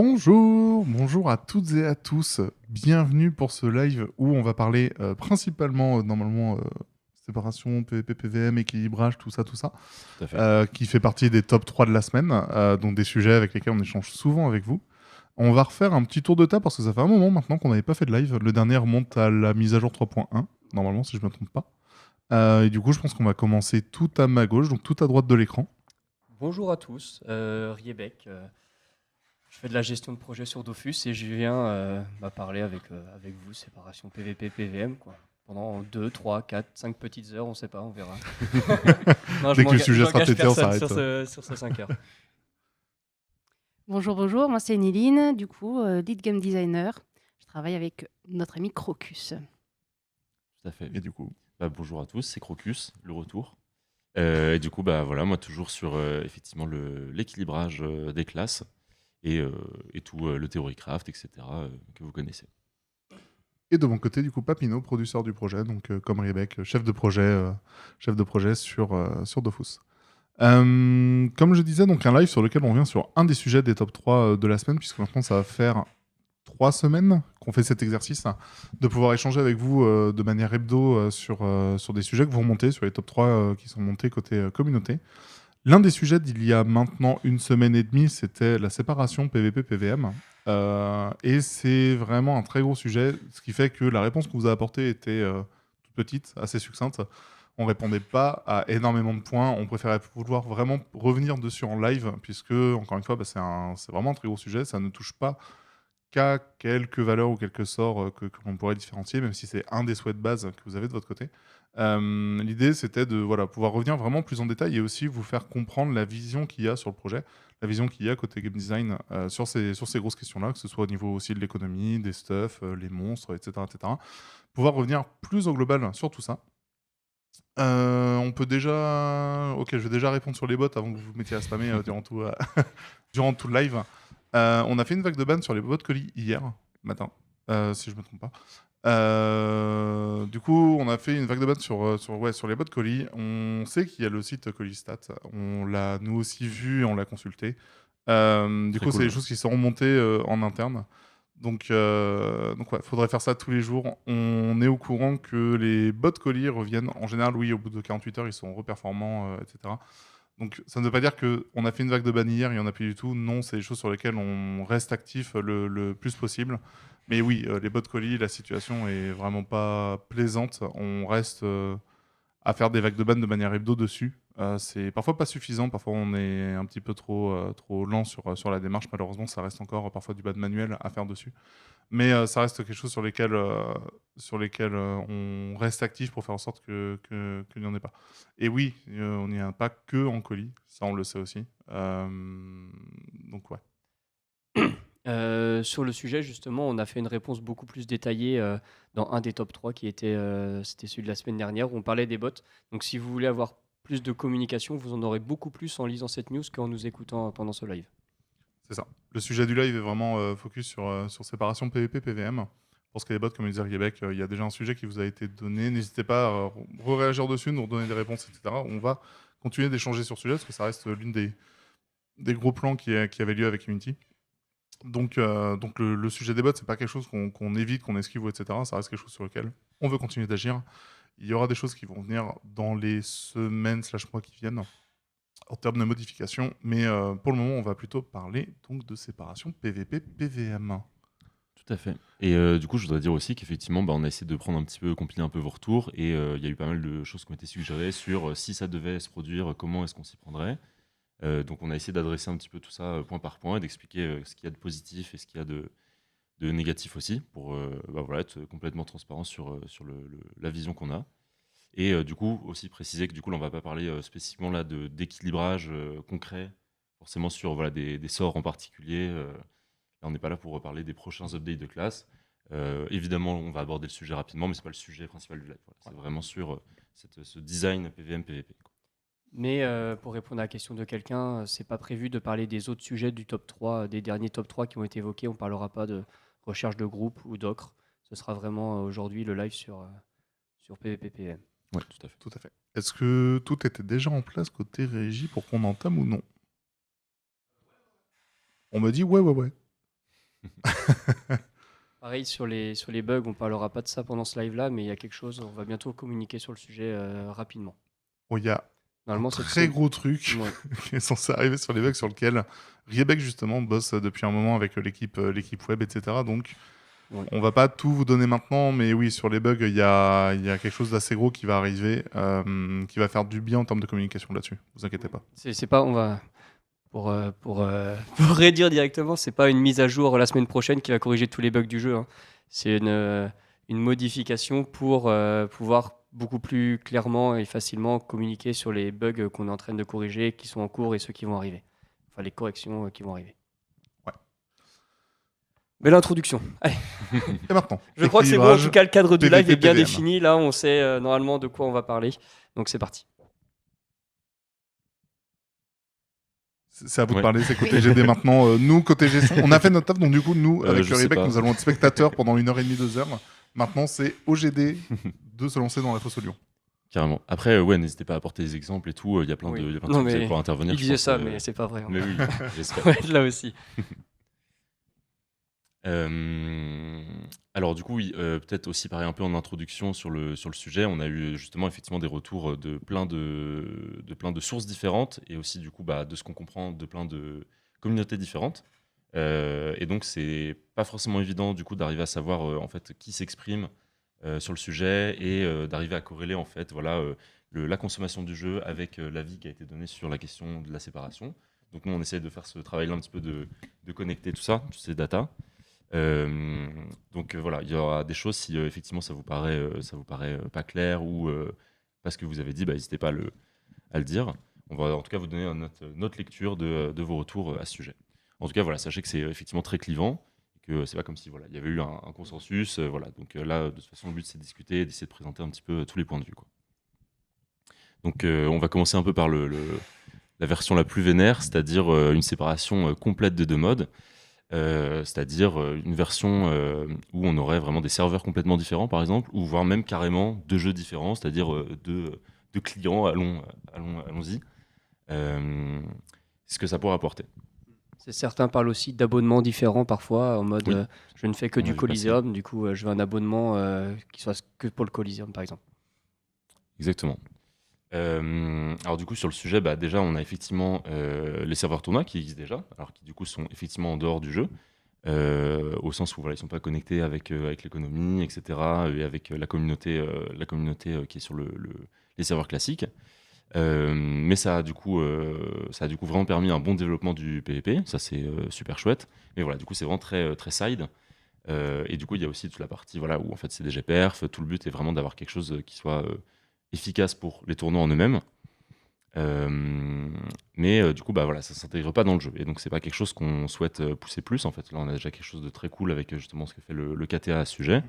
Bonjour à toutes et à tous. Bienvenue pour ce live où on va parler principalement, normalement, séparation, PvP, PVM, équilibrage, tout ça, Tout à fait. qui fait partie des top 3 de la semaine, donc des sujets avec lesquels on échange souvent avec vous. On va refaire un petit tour de table parce que ça fait un moment maintenant qu'on n'avait pas fait de live. Le dernier remonte à la mise à jour 3.1, normalement, si je ne me trompe pas. Et du coup, je pense qu'on va commencer tout à ma gauche, donc tout à droite de l'écran. Bonjour à tous, Riebeck. Je fais de la gestion de projet sur Dofus et je viens parler avec vous, séparation PVP, PVM, quoi. Pendant 2, 3, 4, 5 petites heures, on sait pas, on verra. Non, Dès que le sujet sera j'engage pété, on personne s'arrête. sur ces 5 heures. Bonjour, moi c'est Néline, du coup, lead game designer. Je travaille avec notre ami Crocus. Tout à fait. Et du coup, Bonjour à tous, c'est Crocus, le retour. Et du coup, voilà, moi toujours sur effectivement l'équilibrage des classes et tout le theorycraft, etc. Que vous connaissez. et de mon côté, du coup, Papineau, producteur du projet, donc comme Rebecca, chef de projet sur Dofus. Comme je disais, donc un live sur lequel on revient sur un des sujets des top 3 de la semaine, puisque maintenant ça va faire 3 semaines qu'on fait cet exercice, de pouvoir échanger avec vous de manière hebdo sur des sujets que vous remontez, sur les top 3 qui sont montés côté communauté. L'un des sujets d'il y a maintenant une semaine et demie, c'était la séparation PVP-PVM. Et c'est vraiment un très gros sujet, ce qui fait que la réponse qu'on vous a apportée était toute petite, assez succincte. On répondait pas à énormément de points. On préférait vouloir vraiment revenir dessus en live, puisque, encore une fois, c'est vraiment un très gros sujet. Ça ne touche pas qu'à quelques valeurs ou quelques sorts que l'on pourrait différencier, même si c'est un des souhaits de base que vous avez de votre côté. L'idée, c'était de pouvoir revenir vraiment plus en détail et aussi vous faire comprendre la vision qu'il y a sur le projet, la vision qu'il y a côté game design sur ces grosses questions-là, que ce soit au niveau aussi de l'économie, des stuff, les monstres, etc., etc. Pouvoir revenir plus au global sur tout ça. On peut déjà... Ok, je vais déjà répondre sur les bots avant que vous vous mettiez à spammer durant tout le live. On a fait une vague de ban sur les bots colis hier matin, si je me trompe pas. Du coup, on a fait une vague de ban sur les bots colis. On sait qu'il y a le site Colistat. On l'a nous aussi vu et on l'a consulté. Du Très coup, c'est cool, des ouais. choses qui sont remontées en interne. Donc ouais, faudrait faire ça tous les jours. On est au courant que les bots colis reviennent. En général, oui, au bout de 48 heures, ils sont reperformants, etc. Donc ça ne veut pas dire qu'on a fait une vague de ban hier, il n'y en a plus du tout. Non, c'est des choses sur lesquelles on reste actif le plus possible. Mais oui, les bots colis, la situation est vraiment pas plaisante. On reste à faire des vagues de ban de manière hebdo dessus. C'est parfois pas suffisant, parfois on est un petit peu trop lent sur la démarche. Malheureusement, ça reste encore parfois du ban manuel à faire dessus. Mais ça reste quelque chose sur lesquels on reste actif pour faire en sorte qu'il n'y en ait pas. Et oui, on n'y a pas que en colis, ça on le sait aussi. Donc ouais. Sur le sujet, justement, on a fait une réponse beaucoup plus détaillée dans un des top 3 qui était, c'était celui de la semaine dernière, où on parlait des bots. Donc si vous voulez avoir plus de communication, vous en aurez beaucoup plus en lisant cette news qu'en nous écoutant pendant ce live. C'est ça. Le sujet du live est vraiment focus sur séparation PvP, PVM. Pour ce qui est des bots, comme le disait Québec, il y a déjà un sujet qui vous a été donné. N'hésitez pas à réagir dessus, nous redonner des réponses, etc. On va continuer d'échanger sur ce sujet parce que ça reste l'une des gros plans qui avait lieu avec Unity. Donc le sujet des bots, c'est pas quelque chose qu'on évite, qu'on esquive, etc. Ça reste quelque chose sur lequel on veut continuer d'agir. Il y aura des choses qui vont venir dans les semaines/mois qui viennent en termes de modification, mais pour le moment, on va plutôt parler donc de séparation PVP-PVM. Tout à fait. Et du coup, je voudrais dire aussi qu'effectivement, on a essayé de prendre un petit peu, compiler un peu vos retours, et il y a eu pas mal de choses qui ont été suggérées sur si ça devait se produire, comment est-ce qu'on s'y prendrait. Donc on a essayé d'adresser un petit peu tout ça point par point et d'expliquer ce qu'il y a de positif et ce qu'il y a de négatif aussi, pour voilà, être complètement transparent sur la vision qu'on a. Et du coup, aussi préciser que du coup, là, on va pas parler spécifiquement là d'équilibrage concret, forcément sur voilà, des sorts en particulier. Là, on n'est pas là pour reparler des prochains updates de classe. Évidemment, on va aborder le sujet rapidement, mais c'est pas le sujet principal du live. Voilà. C'est vraiment sur ce design PVM, PVP, quoi. Mais pour répondre à la question de quelqu'un, c'est pas prévu de parler des autres sujets du top 3, des derniers top 3 qui ont été évoqués. On parlera pas de recherche de groupe ou d'ocre. Ce sera vraiment aujourd'hui le live sur PVPPM. Ouais, tout à fait. Tout à fait. Est-ce que tout était déjà en place côté régie pour qu'on entame ou non? On me dit ouais, ouais, ouais. Pareil sur les bugs, on parlera pas de ça pendant ce live-là, mais il y a quelque chose, on va bientôt communiquer sur le sujet rapidement. Bon, il y a un Normalement, cette très semaine- gros truc Ouais. qui est censé arriver sur les bugs sur lequel Riebeck justement bosse depuis un moment avec l'équipe web, etc. Donc Ouais. on va pas tout vous donner maintenant, mais oui, sur les bugs, il y a quelque chose d'assez gros qui va arriver, qui va faire du bien en termes de communication là-dessus. Vous inquiétez pas. C'est pas, on va pour réduire directement, c'est pas une mise à jour la semaine prochaine qui va corriger tous les bugs du jeu, hein. C'est une modification pour pouvoir beaucoup plus clairement et facilement communiquer sur les bugs qu'on est en train de corriger, qui sont en cours et ceux qui vont arriver. Enfin, les corrections qui vont arriver. Ouais. Mais l'introduction. Allez, Et maintenant, je crois que c'est bon. En équilibrage, tout cas, le cadre du PVP, live est bien PVM. défini. Là, on sait normalement de quoi on va parler. Donc, c'est parti. C'est à vous de Ouais. parler, c'est côté GD maintenant. Nous, côté G, on a fait notre taf, donc du coup, nous, avec je sais Riebeck, pas. nous allons être spectateurs pendant 1h30, 2 heures. Maintenant, c'est au GD de se lancer dans la fosse au lion. Carrément. Après, ouais, n'hésitez pas à apporter des exemples et tout. Il y a plein Oui. de, il y a plein de Non, trucs que vous allez mais pouvoir intervenir. Il je disait pense, ça, mais c'est pas vrai, hein. Mais oui, j'espère. Ouais, là aussi. Alors du coup, oui, peut-être aussi pareil un peu en introduction sur le sujet, on a eu justement effectivement des retours de plein de sources différentes et aussi du coup de ce qu'on comprend de plein de communautés différentes. Et donc c'est pas forcément évident du coup d'arriver à savoir en fait qui s'exprime sur le sujet et d'arriver à corréler en fait voilà la consommation du jeu avec l'avis qui a été donné sur la question de la séparation. Donc nous on essaie de faire ce travail-là un petit peu de connecter tout ça, toutes ces datas. Donc voilà, il y aura des choses si effectivement ça vous paraît pas clair ou parce que vous avez dit, n'hésitez pas à le dire. On va en tout cas vous donner notre lecture de vos retours à ce sujet. En tout cas, voilà, sachez que c'est effectivement très clivant, que c'est pas comme si voilà, il y avait eu un consensus. Voilà, donc là, de toute façon, le but c'est de discuter, d'essayer de présenter un petit peu tous les points de vue, quoi. Donc on va commencer un peu par la version la plus vénère, c'est-à-dire une séparation complète des deux modes. C'est-à-dire une version où on aurait vraiment des serveurs complètement différents, par exemple, ou voire même carrément deux jeux différents, c'est-à-dire deux clients, allons-y. Ce que ça pourrait apporter. Certains parlent aussi d'abonnements différents parfois, en mode Oui. je ne fais que On a du vu Coliseum, du coup je veux un abonnement qui soit que pour le Coliseum par exemple. Exactement. Alors du coup sur le sujet, déjà on a effectivement les serveurs tournois qui existent déjà, alors qui du coup sont effectivement en dehors du jeu, au sens où voilà, ils sont pas connectés avec l'économie, etc. et avec la communauté qui est sur les serveurs classiques. Mais ça a du coup vraiment permis un bon développement du PvP, ça c'est super chouette. Mais voilà, du coup c'est vraiment très très side. Et du coup il y a aussi toute la partie voilà où en fait c'est des GPerf, tout le but est vraiment d'avoir quelque chose qui soit efficace pour les tournois en eux-mêmes. Mais du coup voilà, ça s'intègre pas dans le jeu et donc c'est pas quelque chose qu'on souhaite pousser plus en fait. Là on a déjà quelque chose de très cool avec justement ce que fait le KTA à ce sujet.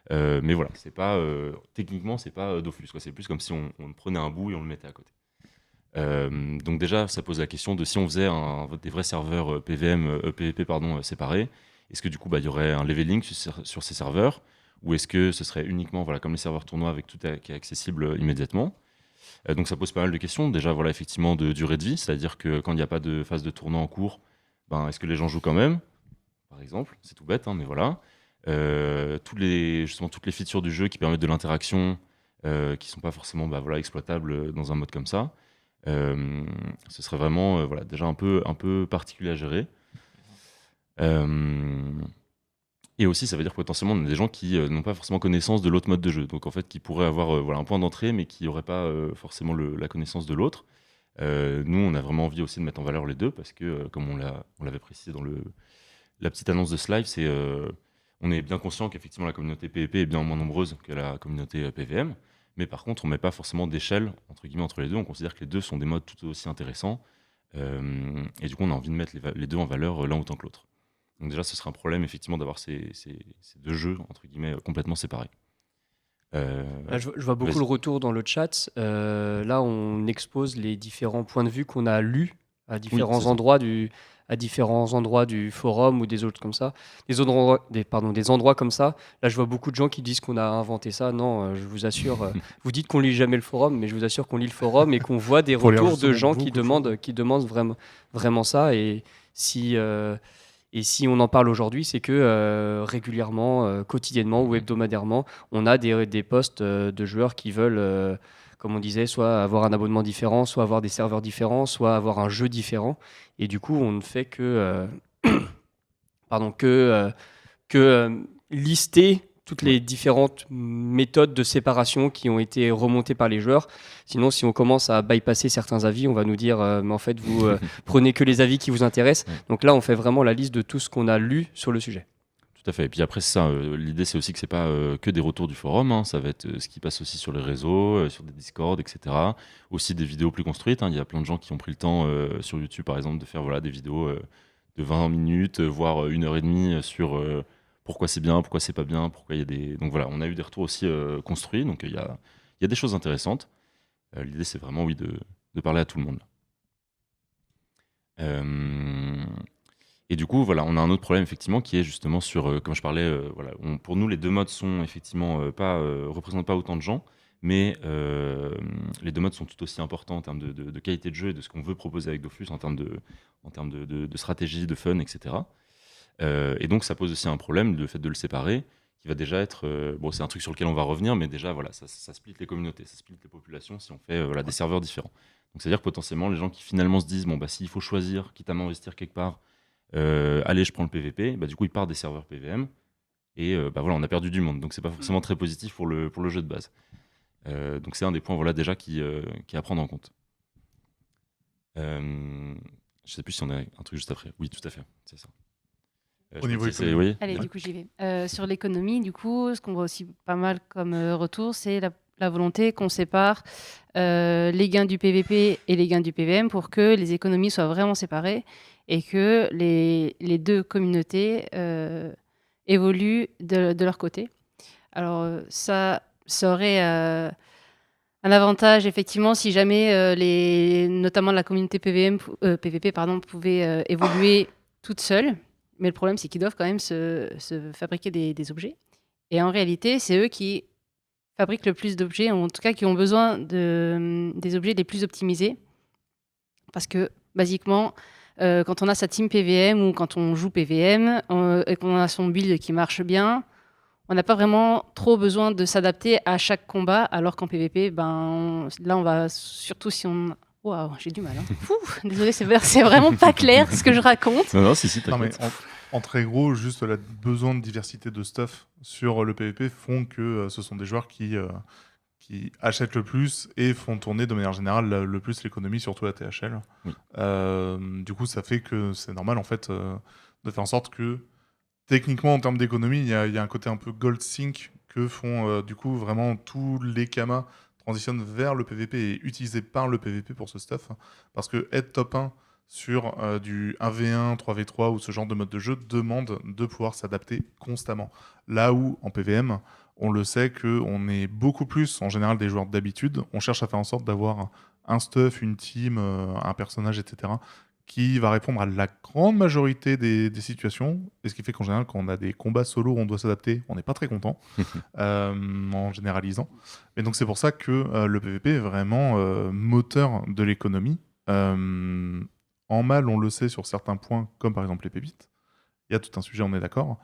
Mais voilà, c'est pas techniquement c'est pas Dofus quoi. C'est plus comme si on prenait un bout et on le mettait à côté. Donc déjà ça pose la question de si on faisait des vrais serveurs PvP séparés, est-ce que du coup il y aurait un leveling sur ces serveurs ou est-ce que ce serait uniquement voilà comme les serveurs tournois avec tout qui est accessible immédiatement. Donc ça pose pas mal de questions. Déjà, voilà, effectivement, de durée de vie, c'est-à-dire que quand il n'y a pas de phase de tournoi en cours, est-ce que les gens jouent quand même, par exemple. C'est tout bête, hein, mais voilà. Toutes les features du jeu qui permettent de l'interaction, qui sont pas forcément exploitables dans un mode comme ça. Ce serait vraiment voilà, déjà un peu particulier à gérer. Et aussi, ça veut dire que potentiellement, on a des gens qui n'ont pas forcément connaissance de l'autre mode de jeu. Donc, en fait, qui pourraient avoir un point d'entrée, mais qui n'auraient pas forcément la connaissance de l'autre. Nous, on a vraiment envie aussi de mettre en valeur les deux, parce que, comme on l'avait précisé dans la petite annonce de ce live, on est bien conscient qu'effectivement, la communauté PvP est bien moins nombreuse que la communauté PVM. Mais par contre, on ne met pas forcément d'échelle, entre guillemets, entre les deux. On considère que les deux sont des modes tout aussi intéressants. Et du coup, on a envie de mettre les deux en valeur l'un autant que l'autre. Donc déjà, ce serait un problème effectivement d'avoir ces deux jeux entre guillemets complètement séparés. Là, je vois beaucoup vas-y. le retour dans le chat. Là, on expose les différents points de vue qu'on a lus à différents c'est ça. endroits du forum ou des autres comme ça. Des endroits comme ça. Là, je vois beaucoup de gens qui disent qu'on a inventé ça. Non, je vous assure. Vous dites qu'on lit jamais le forum, mais je vous assure qu'on lit le forum et qu'on voit des Faut lire retours de justement gens qui beaucoup de demandent vraiment ça. Et si Et si on en parle aujourd'hui, c'est que régulièrement, quotidiennement ou hebdomadairement, on a des postes de joueurs qui veulent, comme on disait, soit avoir un abonnement différent, soit avoir des serveurs différents, soit avoir un jeu différent. Et du coup, on ne fait pardon, que lister toutes les différentes méthodes de séparation qui ont été remontées par les joueurs. Sinon, si on commence à bypasser certains avis, on va nous dire mais en fait, vous prenez que les avis qui vous intéressent. Ouais. Donc là, on fait vraiment la liste de tout ce qu'on a lu sur le sujet. Tout à fait. Et puis après, c'est ça, l'idée, c'est aussi que c'est pas que des retours du forum, hein. Ça va être ce qui passe aussi sur les réseaux, sur des Discord, etc. Aussi des vidéos plus construites, hein. Il y a plein de gens qui ont pris le temps sur YouTube, par exemple, de faire voilà, des vidéos de 20 minutes, voire 1 heure et demie sur pourquoi c'est bien, pourquoi c'est pas bien, pourquoi il y a des. Donc voilà, on a eu des retours aussi construits, donc il y a des choses intéressantes. L'idée, c'est vraiment, oui, de parler à tout le monde. Euh, Et du coup, voilà, on a un autre problème effectivement qui est justement sur, comme je parlais, voilà, pour nous les deux modes sont effectivement représentent pas autant de gens, mais les deux modes sont tout aussi importants en termes de qualité de jeu et de ce qu'on veut proposer avec Dofus en termes de stratégie, de fun, etc. Et donc ça pose aussi un problème, le fait de le séparer, qui va déjà être, bon, c'est un truc sur lequel on va revenir, mais déjà voilà, ça split les communautés, ça split les populations si on fait voilà, des serveurs différents. Donc c'est-à-dire que potentiellement les gens qui finalement se disent bon bah s'il faut choisir, quitte à m'investir quelque part allez, je prends le PVP, bah, du coup, il part des serveurs PVM, et bah, voilà, on a perdu du monde. Donc, c'est pas forcément très positif pour le jeu de base. Donc, c'est un des points voilà, déjà qui est à prendre en compte. Je sais plus si on a un truc juste après. Oui, tout à fait, c'est ça. Au niveau économique. économique. Allez, du coup, j'y vais. Sur l'économie, du coup, ce qu'on voit aussi pas mal comme retour, c'est la volonté qu'on sépare les gains du PVP et les gains du PVM pour que les économies soient vraiment séparées et que les deux communautés évoluent de leur côté. Alors, ça aurait un avantage, effectivement, si jamais notamment la communauté PVP pouvait évoluer toute seule. Mais le problème, c'est qu'ils doivent quand même se fabriquer des objets. Et en réalité, c'est eux qui fabriquent le plus d'objets, en tout cas qui ont besoin des objets les plus optimisés. Parce que, basiquement, quand on a sa team PVM ou quand on joue PVM et qu'on a son build qui marche bien, on n'a pas vraiment trop besoin de s'adapter à chaque combat, alors qu'en PVP, là, on va surtout si on... Waouh, j'ai du mal. Hein. Désolé, c'est vraiment pas clair ce que je raconte. Non, si, Non, mais t'inquiète. en très gros, juste le besoin de diversité de stuff sur le PvP font que ce sont des joueurs qui achètent le plus et font tourner de manière générale le plus l'économie, surtout la THL. Oui. Du coup, ça fait que c'est normal en fait de faire en sorte que techniquement, en termes d'économie, il y a un côté un peu gold sync que font du coup vraiment tous les kamas transitionnent vers le PvP et utilisés par le PvP pour ce stuff. Parce que être top 1 sur du 1v1, 3v3 ou ce genre de mode de jeu demande de pouvoir s'adapter constamment. Là où en PvM, on le sait qu'on est beaucoup plus en général des joueurs d'habitude. On cherche à faire en sorte d'avoir un stuff, une team, un personnage, etc qui va répondre à la grande majorité des situations, et ce qui fait qu'en général, quand on a des combats solo où on doit s'adapter, on n'est pas très content, en généralisant. Et donc c'est pour ça que le PvP est vraiment moteur de l'économie. En mal, on le sait sur certains points, comme par exemple les pépites. Il y a tout un sujet, on est d'accord.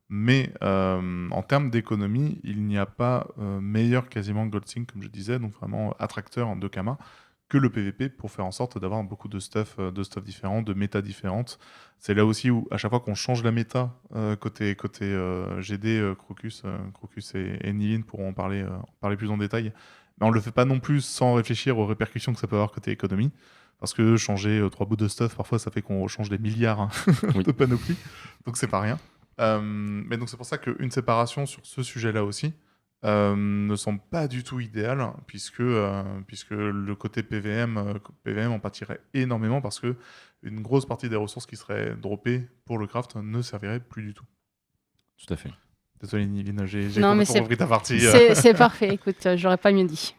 Mais en termes d'économie, il n'y a pas meilleur quasiment GoldSync, comme je disais, donc vraiment attracteur de Kama, que le PVP pour faire en sorte d'avoir beaucoup de stuff différents, de méta différentes. C'est là aussi où, à chaque fois qu'on change la méta, côté GD, Crocus et Nilin pourront en parler plus en détail, mais on le fait pas non plus sans réfléchir aux répercussions que ça peut avoir côté économie. Parce que changer 3 bouts de stuff, parfois, ça fait qu'on change des milliards hein, Oui. de panoplie. Donc, c'est pas rien. Mais donc, c'est pour ça qu'une séparation sur ce sujet-là aussi ne semble pas du tout idéale, puisque le côté PVM en pâtirait énormément, parce que une grosse partie des ressources qui seraient droppées pour le craft ne serviraient plus du tout. Tout à fait. Désolé, Nilin, j'ai Non, mais complètement repris ta partie. c'est parfait. Écoute, j'aurais pas mieux dit.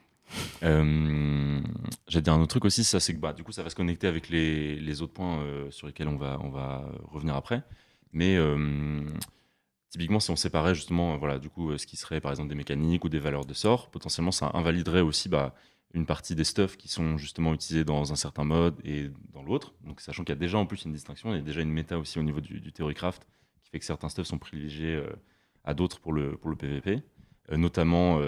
J'allais dire un autre truc aussi, ça c'est que bah, du coup ça va se connecter avec les autres points sur lesquels on va revenir après. Mais typiquement, si on séparait justement voilà, du coup, ce qui serait par exemple des mécaniques ou des valeurs de sort, potentiellement ça invaliderait aussi bah, une partie des stuffs qui sont justement utilisés dans un certain mode et dans l'autre. Donc, sachant qu'il y a déjà en plus une distinction, il y a déjà une méta aussi au niveau du Theorycraft qui fait que certains stuffs sont privilégiés à d'autres pour le PvP. Notamment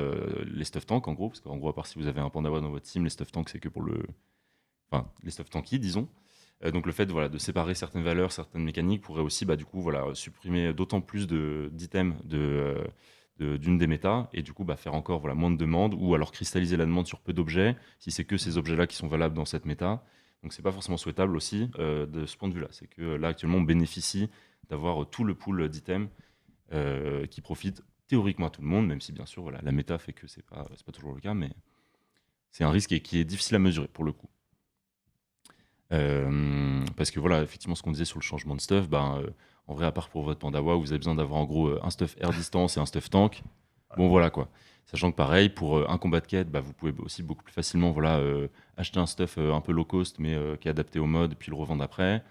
les stuff tanks en gros, parce qu'en gros, à part si vous avez un Pandawa dans votre team, les stuff tanks c'est que pour enfin, les stuff tanky, disons. Donc le fait voilà, de séparer certaines valeurs, certaines mécaniques pourrait aussi du coup, voilà, supprimer d'autant plus d'items d'une des méta et du coup faire encore voilà, moins de demandes ou alors cristalliser la demande sur peu d'objets si c'est que ces objets-là qui sont valables dans cette méta. Donc c'est pas forcément souhaitable aussi de ce point de vue-là. C'est que là actuellement on bénéficie d'avoir tout le pool d'items qui profite théoriquement à tout le monde, même si bien sûr voilà, la méta fait que c'est pas toujours le cas, mais c'est un risque qui est difficile à mesurer pour le coup. Parce que voilà, effectivement, ce qu'on disait sur le changement de stuff, en vrai, à part pour votre Pandawa, où vous avez besoin d'avoir en gros un stuff air distance et un stuff tank, bon voilà quoi. Sachant que pareil, pour un combat de quête, vous pouvez aussi beaucoup plus facilement acheter un stuff un peu low cost, mais qui est adapté au mode, puis le revendre après.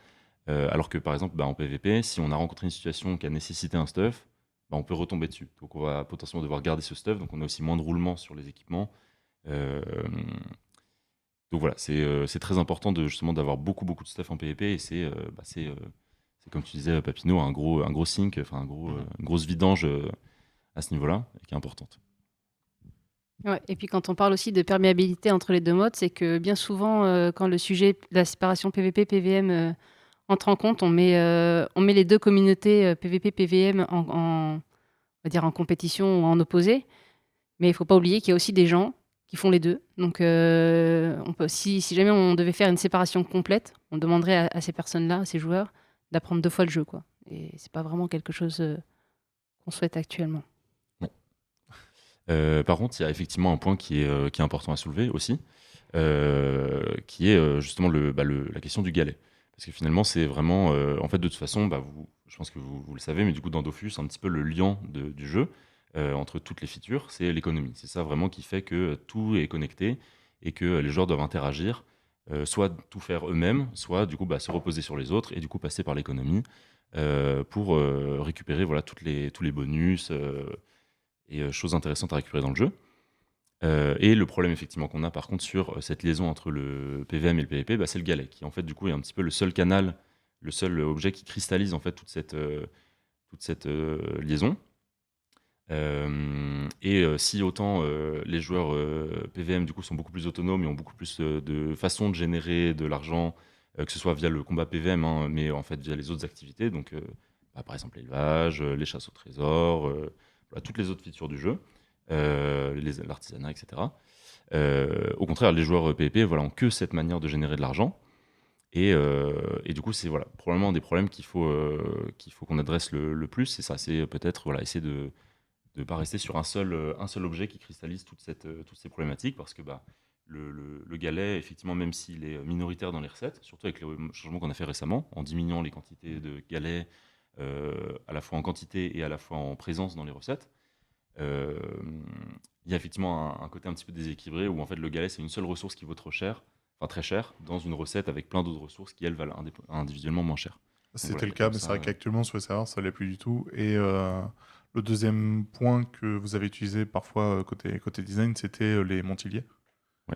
Alors que par exemple, en PvP, si on a rencontré une situation qui a nécessité un stuff, on peut retomber dessus. Donc on va potentiellement devoir garder ce stuff, donc on a aussi moins de roulement sur les équipements. Donc voilà, c'est très important justement d'avoir beaucoup de stuff en PvP et c'est comme tu disais Papineau, un gros sync, enfin une grosse vidange à ce niveau-là et qui est importante. Ouais, et puis quand on parle aussi de perméabilité entre les deux modes, c'est que bien souvent, quand le sujet de la séparation PvP-PVM entre en compte, on met les deux communautés PvP-PVM on va dire en compétition ou en opposé. Mais il ne faut pas oublier qu'il y a aussi des gens qui font les deux. Donc, si jamais on devait faire une séparation complète, on demanderait à ces personnes-là, à ces joueurs, d'apprendre 2 fois le jeu, quoi. Et c'est pas vraiment quelque chose qu'on souhaite actuellement. Par contre, il y a effectivement un point qui est important à soulever aussi, qui est justement la question du galet. Parce que finalement, c'est vraiment, en fait, de toute façon, je pense que vous le savez, mais du coup, dans Dofus, un petit peu le lien du jeu entre toutes les features, c'est l'économie. C'est ça vraiment qui fait que tout est connecté et que les joueurs doivent interagir, soit tout faire eux-mêmes, soit du coup se reposer sur les autres et du coup passer par l'économie pour récupérer voilà, tous les bonus et choses intéressantes à récupérer dans le jeu. Et le problème effectivement qu'on a par contre sur cette liaison entre le PVM et le PVP, c'est le galet, qui en fait du coup est un petit peu le seul canal, le seul objet qui cristallise en fait toute cette liaison. Si autant les joueurs PVM du coup sont beaucoup plus autonomes et ont beaucoup plus de façons de générer de l'argent, que ce soit via le combat PVM, hein, mais en fait via les autres activités, donc par exemple l'élevage, les chasses au trésor, voilà, toutes les autres features du jeu, l'artisanat, etc. Au contraire, les joueurs PvP ont que cette manière de générer de l'argent. Et du coup, c'est probablement des problèmes qu'il faut qu'on adresse le plus. C'est ça, c'est peut-être essayer de ne pas rester sur un seul objet qui cristallise toutes ces problématiques, parce que le galet, effectivement, même s'il est minoritaire dans les recettes, surtout avec les changements qu'on a fait récemment, en diminuant les quantités de galets, à la fois en quantité et à la fois en présence dans les recettes, il y a effectivement un côté un petit peu déséquilibré où en fait le galet c'est une seule ressource qui vaut trop cher, enfin très cher, dans une recette avec plein d'autres ressources qui elles valent individuellement moins cher. C'était le cas, mais c'est vrai qu'actuellement sur les serveurs ça l'est plus du tout. Et le deuxième point que vous avez utilisé parfois côté design, c'était les Montiliers,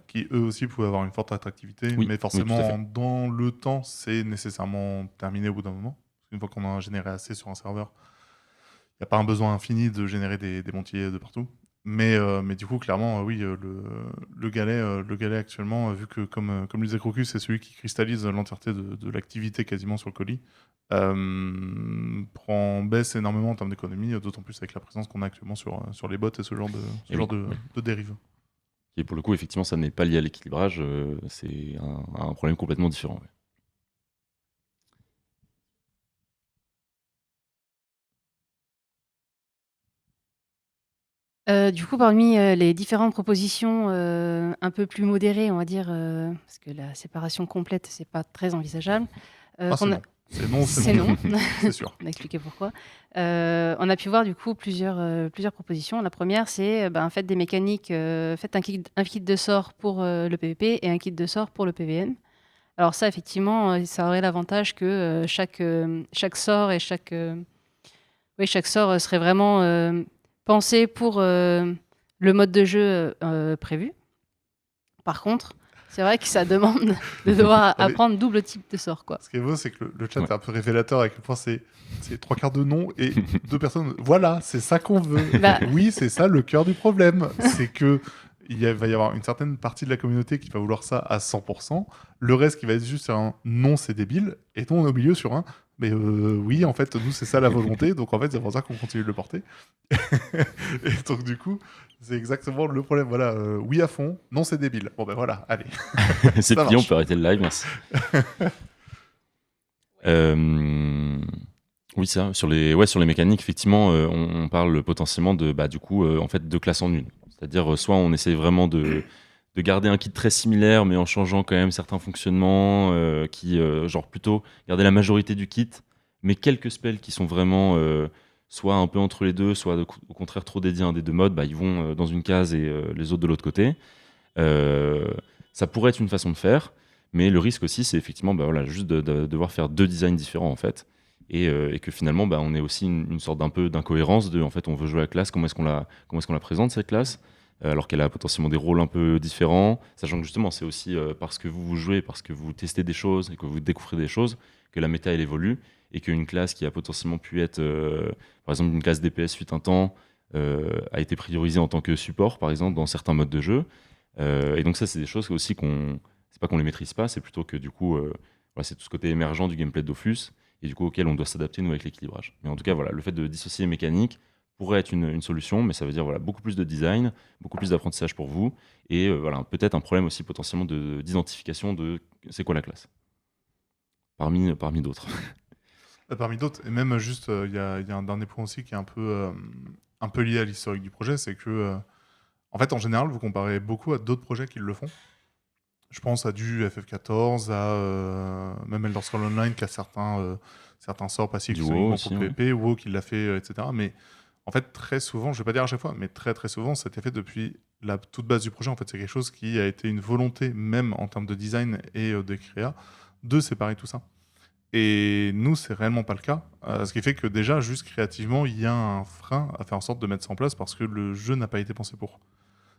qui eux aussi pouvaient avoir une forte attractivité, mais forcément dans le temps c'est nécessairement terminé au bout d'un moment. Une fois qu'on en a généré assez sur un serveur, il n'y a pas un besoin infini de générer des Montiliers de partout. Mais du coup, clairement, oui, le galet actuellement, vu que, comme le disait Crocus, c'est celui qui cristallise l'entièreté de l'activité quasiment sur le colis, baisse énormément en termes d'économie, d'autant plus avec la présence qu'on a actuellement sur les bots et ce genre de dérive. Et pour le coup, effectivement, ça n'est pas lié à l'équilibrage, c'est un problème complètement différent. Ouais. Du coup, parmi les différentes propositions un peu plus modérées, on va dire, parce que la séparation complète, c'est pas très envisageable. C'est non. C'est non. C'est sûr. On a expliqué pourquoi. On a pu voir du coup plusieurs propositions. La première, c'est faites des mécaniques, faites un kit de sort pour le PvP et un kit de sort pour le PVM. Alors ça, effectivement, ça aurait l'avantage que chaque sort et chaque sort serait vraiment pensé pour le mode de jeu prévu. Par contre, c'est vrai que ça demande de devoir mais- apprendre double type de sort, quoi. Ce qui est beau, c'est que le chat Ouais. est un peu révélateur à quel point c'est 3 quarts de non et 2 personnes. Voilà, c'est ça qu'on veut. Bah. Oui, c'est ça le cœur du problème. C'est que va y avoir une certaine partie de la communauté qui va vouloir ça à 100%. Le reste qui va être juste sur un non, c'est débile. Et nous, on est au milieu sur un mais oui, en fait, nous, c'est ça la volonté. Donc, en fait, c'est pour ça qu'on continue de le porter. Et donc, du coup, c'est exactement le problème. Voilà, oui à fond, non, c'est débile. Bon, ben voilà, allez. C'est Ça plié, on marche. peut arrêter le live, merci. Oui, ça. Sur les mécaniques, effectivement, on parle potentiellement de, du coup, en fait, deux classes en une. C'est-à-dire, soit on essaye vraiment de garder un kit très similaire, mais en changeant quand même certains fonctionnements, genre plutôt garder la majorité du kit, mais quelques spells qui sont vraiment soit un peu entre les deux, soit au contraire trop dédiés à un des deux modes, ils vont dans une case et les autres de l'autre côté. Ça pourrait être une façon de faire, mais le risque aussi, c'est effectivement juste de devoir faire deux designs différents en fait. Et que finalement, on ait aussi une sorte d'un peu d'incohérence de, en fait, on veut jouer la classe, comment est-ce qu'on la présente cette classe, alors qu'elle a potentiellement des rôles un peu différents, sachant que justement, c'est aussi parce que vous jouez, parce que vous testez des choses et que vous découvrez des choses, que la méta elle évolue, et qu'une classe qui a potentiellement pu être, par exemple, une classe DPS fut un temps, a été priorisée en tant que support, par exemple, dans certains modes de jeu. Et donc ça, c'est des choses aussi c'est pas qu'on les maîtrise pas, c'est plutôt que du coup, c'est tout ce côté émergent du gameplay de Dofus, et du coup auquel on doit s'adapter nous avec l'équilibrage. Mais en tout cas, voilà, le fait de dissocier les mécaniques pourrait être une solution, mais ça veut dire beaucoup plus de design, beaucoup plus d'apprentissage pour vous, et peut-être un problème aussi potentiellement d'identification de c'est quoi la classe, parmi d'autres. Parmi d'autres, et même juste, il y a un dernier point aussi qui est un peu lié à l'historique du projet, c'est que, en fait, en général, vous comparez beaucoup à d'autres projets qui le font. Je pense à du FF14, à même Elder Scrolls Online qui a certains sorts passifs Du qui sont WoW uniquement aussi, pour le ouais. PvP, WoW qui l'a fait, etc. Mais en fait, très souvent, je vais pas dire à chaque fois, mais très très souvent, ça a été fait depuis la toute base du projet. En fait, c'est quelque chose qui a été une volonté, même en termes de design et de créa, de séparer tout ça. Et nous, c'est réellement pas le cas. Ce qui fait que déjà, juste créativement, il y a un frein à faire en sorte de mettre ça en place parce que le jeu n'a pas été pensé pour.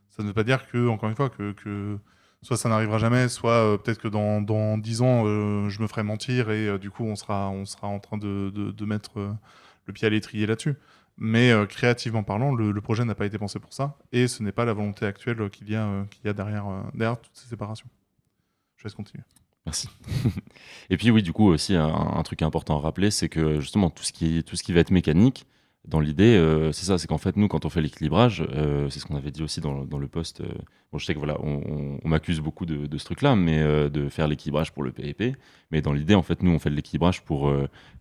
Ça ne veut pas dire que, encore une fois, que soit ça n'arrivera jamais, soit peut-être que dans 10 ans, je me ferai mentir et du coup, on sera en train de mettre le pied à l'étrier là-dessus. Mais créativement parlant, le projet n'a pas été pensé pour ça et ce n'est pas la volonté actuelle qu'il y a derrière toutes ces séparations. Je laisse continuer. Merci. Et puis oui, du coup aussi un truc important à rappeler, c'est que justement tout ce qui va être mécanique, dans l'idée, c'est ça, c'est qu'en fait nous quand on fait l'équilibrage, c'est ce qu'on avait dit aussi dans le post. Bon, je sais que voilà, on m'accuse beaucoup de ce truc-là, mais de faire l'équilibrage pour le PvP. Mais dans l'idée, en fait, nous on fait de l'équilibrage pour,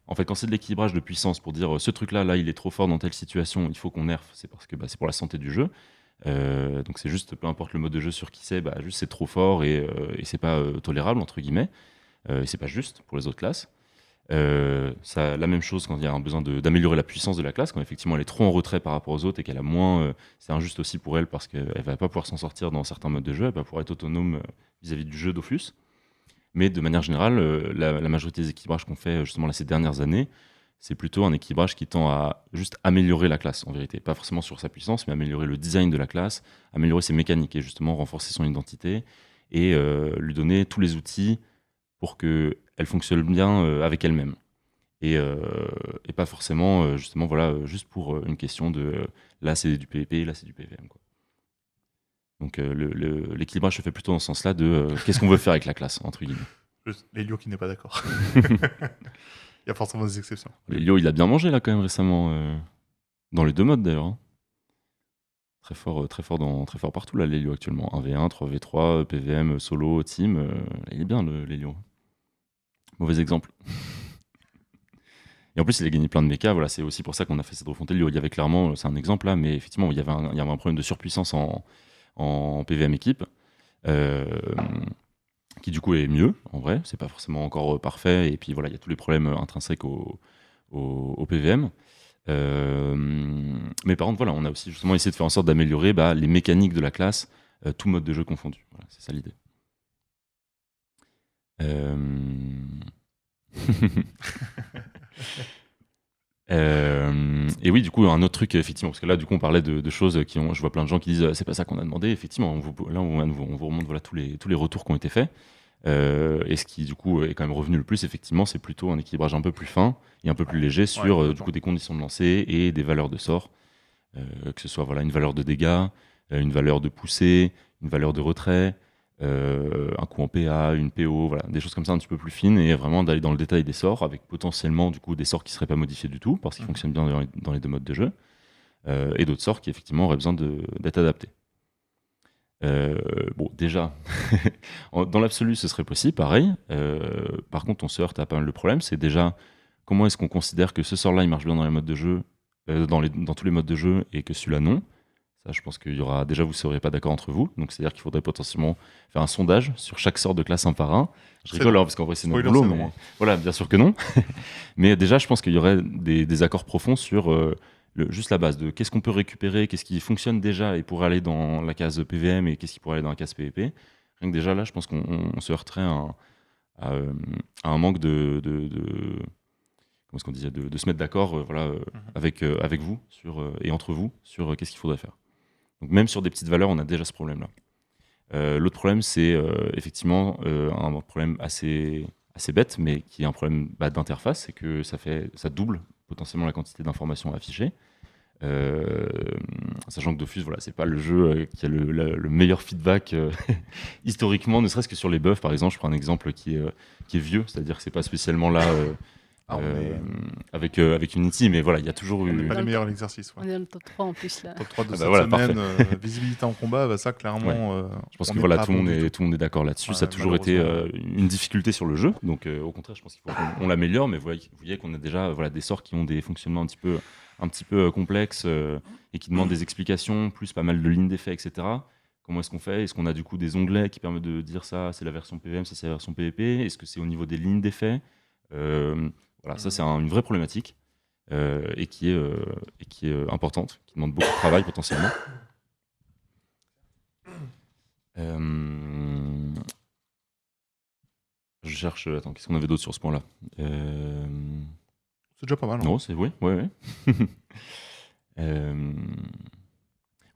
en fait, quand c'est de l'équilibrage de puissance pour dire ce truc-là, là, il est trop fort dans telle situation, il faut qu'on nerf, c'est parce que c'est pour la santé du jeu. Donc c'est juste, peu importe le mode de jeu sur qui c'est, juste c'est trop fort et c'est pas tolérable entre guillemets, et c'est pas juste pour les autres classes. La même chose quand il y a un besoin d'améliorer la puissance de la classe, quand effectivement elle est trop en retrait par rapport aux autres et qu'elle a moins, c'est injuste aussi pour elle parce qu'elle va pas pouvoir s'en sortir dans certains modes de jeu, elle va pouvoir être autonome vis-à-vis du jeu Dofus. Mais de manière générale, la majorité des équilibrages qu'on fait justement là, ces dernières années, c'est plutôt un équilibrage qui tend à juste améliorer la classe en vérité. Pas forcément sur sa puissance, mais améliorer le design de la classe, améliorer ses mécaniques et justement renforcer son identité et lui donner tous les outils pour qu'elle fonctionne bien avec elle-même. Et pas forcément justement juste pour une question de là c'est du PvP, là c'est du PvM, quoi. Donc l'équilibrage se fait plutôt dans ce sens-là de qu'est-ce qu'on veut faire avec la classe, entre guillemets. Juste Lélio qui n'est pas d'accord. Il y a forcément des exceptions. Lélio, il a bien mangé là quand même récemment, dans les deux modes d'ailleurs, hein. Très fort, très fort partout là, Lélio actuellement. 1v1, 3v3, PVM, solo, team, il est bien le Lélio. Mauvais exemple. Et en plus, il a gagné plein de mechas, voilà, c'est aussi pour ça qu'on a fait cette refonte Lélio. Il y avait clairement, c'est un exemple là, mais effectivement, il y avait un problème de surpuissance en PVM équipe. Qui du coup est mieux en vrai, c'est pas forcément encore parfait, et puis voilà, il y a tous les problèmes intrinsèques au PVM. Mais par contre, voilà, on a aussi justement essayé de faire en sorte d'améliorer les mécaniques de la classe, tout mode de jeu confondu. Voilà, c'est ça l'idée. Et oui, du coup, un autre truc, effectivement, parce que là, du coup, on parlait de choses qui ont. Je vois plein de gens qui disent c'est pas ça qu'on a demandé. Effectivement, là, on vous remonte voilà, tous les retours qui ont été faits. Et ce qui, du coup, est quand même revenu le plus, effectivement, c'est plutôt un équilibrage un peu plus fin et un peu plus léger sur du coup, des conditions de lancer et des valeurs de sort. Que ce soit voilà, une valeur de dégâts, une valeur de poussée, une valeur de retrait, un coup en PA, une PO, voilà, des choses comme ça un petit peu plus fines et vraiment d'aller dans le détail des sorts avec potentiellement du coup, des sorts qui ne seraient pas modifiés du tout parce qu'ils fonctionnent bien dans les deux modes de jeu et d'autres sorts qui effectivement auraient besoin d'être adaptés. Bon, déjà, dans l'absolu, ce serait possible, pareil. Par contre, on se heurte à pas mal de problèmes. C'est déjà comment est-ce qu'on considère que ce sort-là, il marche bien dans les modes de jeu, dans tous les modes de jeu, et que celui-là, non. Ça, je pense qu'il y aura. Déjà, vous ne seriez pas d'accord entre vous. Donc, c'est-à-dire qu'il faudrait potentiellement faire un sondage sur chaque sort de classe un par un. Je rigole, parce qu'en vrai, c'est notre boulot. Mais... Voilà, bien sûr que non. Mais déjà, je pense qu'il y aurait des accords profonds sur. Juste la base de qu'est-ce qu'on peut récupérer, qu'est-ce qui fonctionne déjà et pourrait aller dans la case PVM et qu'est-ce qui pourrait aller dans la case PVP. Rien que déjà là, je pense qu'on se heurterait à un manque comment est-ce qu'on disait, de se mettre d'accord avec vous et entre vous sur qu'est-ce qu'il faudrait faire. Donc même sur des petites valeurs, on a déjà ce problème-là. L'autre problème, c'est effectivement un problème assez bête, mais qui est un problème d'interface, c'est que ça double potentiellement la quantité d'informations affichées. Sachant que Dofus, voilà, c'est pas le jeu qui a le meilleur feedback historiquement, ne serait-ce que sur les buffs, par exemple. Je prends un exemple qui est vieux, c'est-à-dire que c'est pas spécialement là avec Unity, mais voilà, il y a toujours eu. Pas les meilleurs exercices. On est dans le top 3 en plus là. Top 3 de cette semaine, visibilité en combat, ça clairement. Je pense que voilà, tout le monde est d'accord là-dessus. Ça a toujours été une difficulté sur le jeu, donc au contraire, je pense qu'il faut qu'on l'améliore, mais vous voyez qu'on a déjà des sorts qui ont des fonctionnements un petit peu complexes et qui demandent des explications, plus pas mal de lignes d'effet, etc. Comment est-ce qu'on fait? Est-ce qu'on a du coup des onglets qui permettent de dire ça, c'est la version PVM, ça c'est la version PVP? Est-ce que c'est au niveau des lignes d'effet? Voilà, ça c'est une vraie problématique et qui est importante, qui demande beaucoup de travail potentiellement. Je cherche. Attends, qu'est-ce qu'on avait d'autre sur ce point-là? C'est déjà pas mal. Non, c'est oui.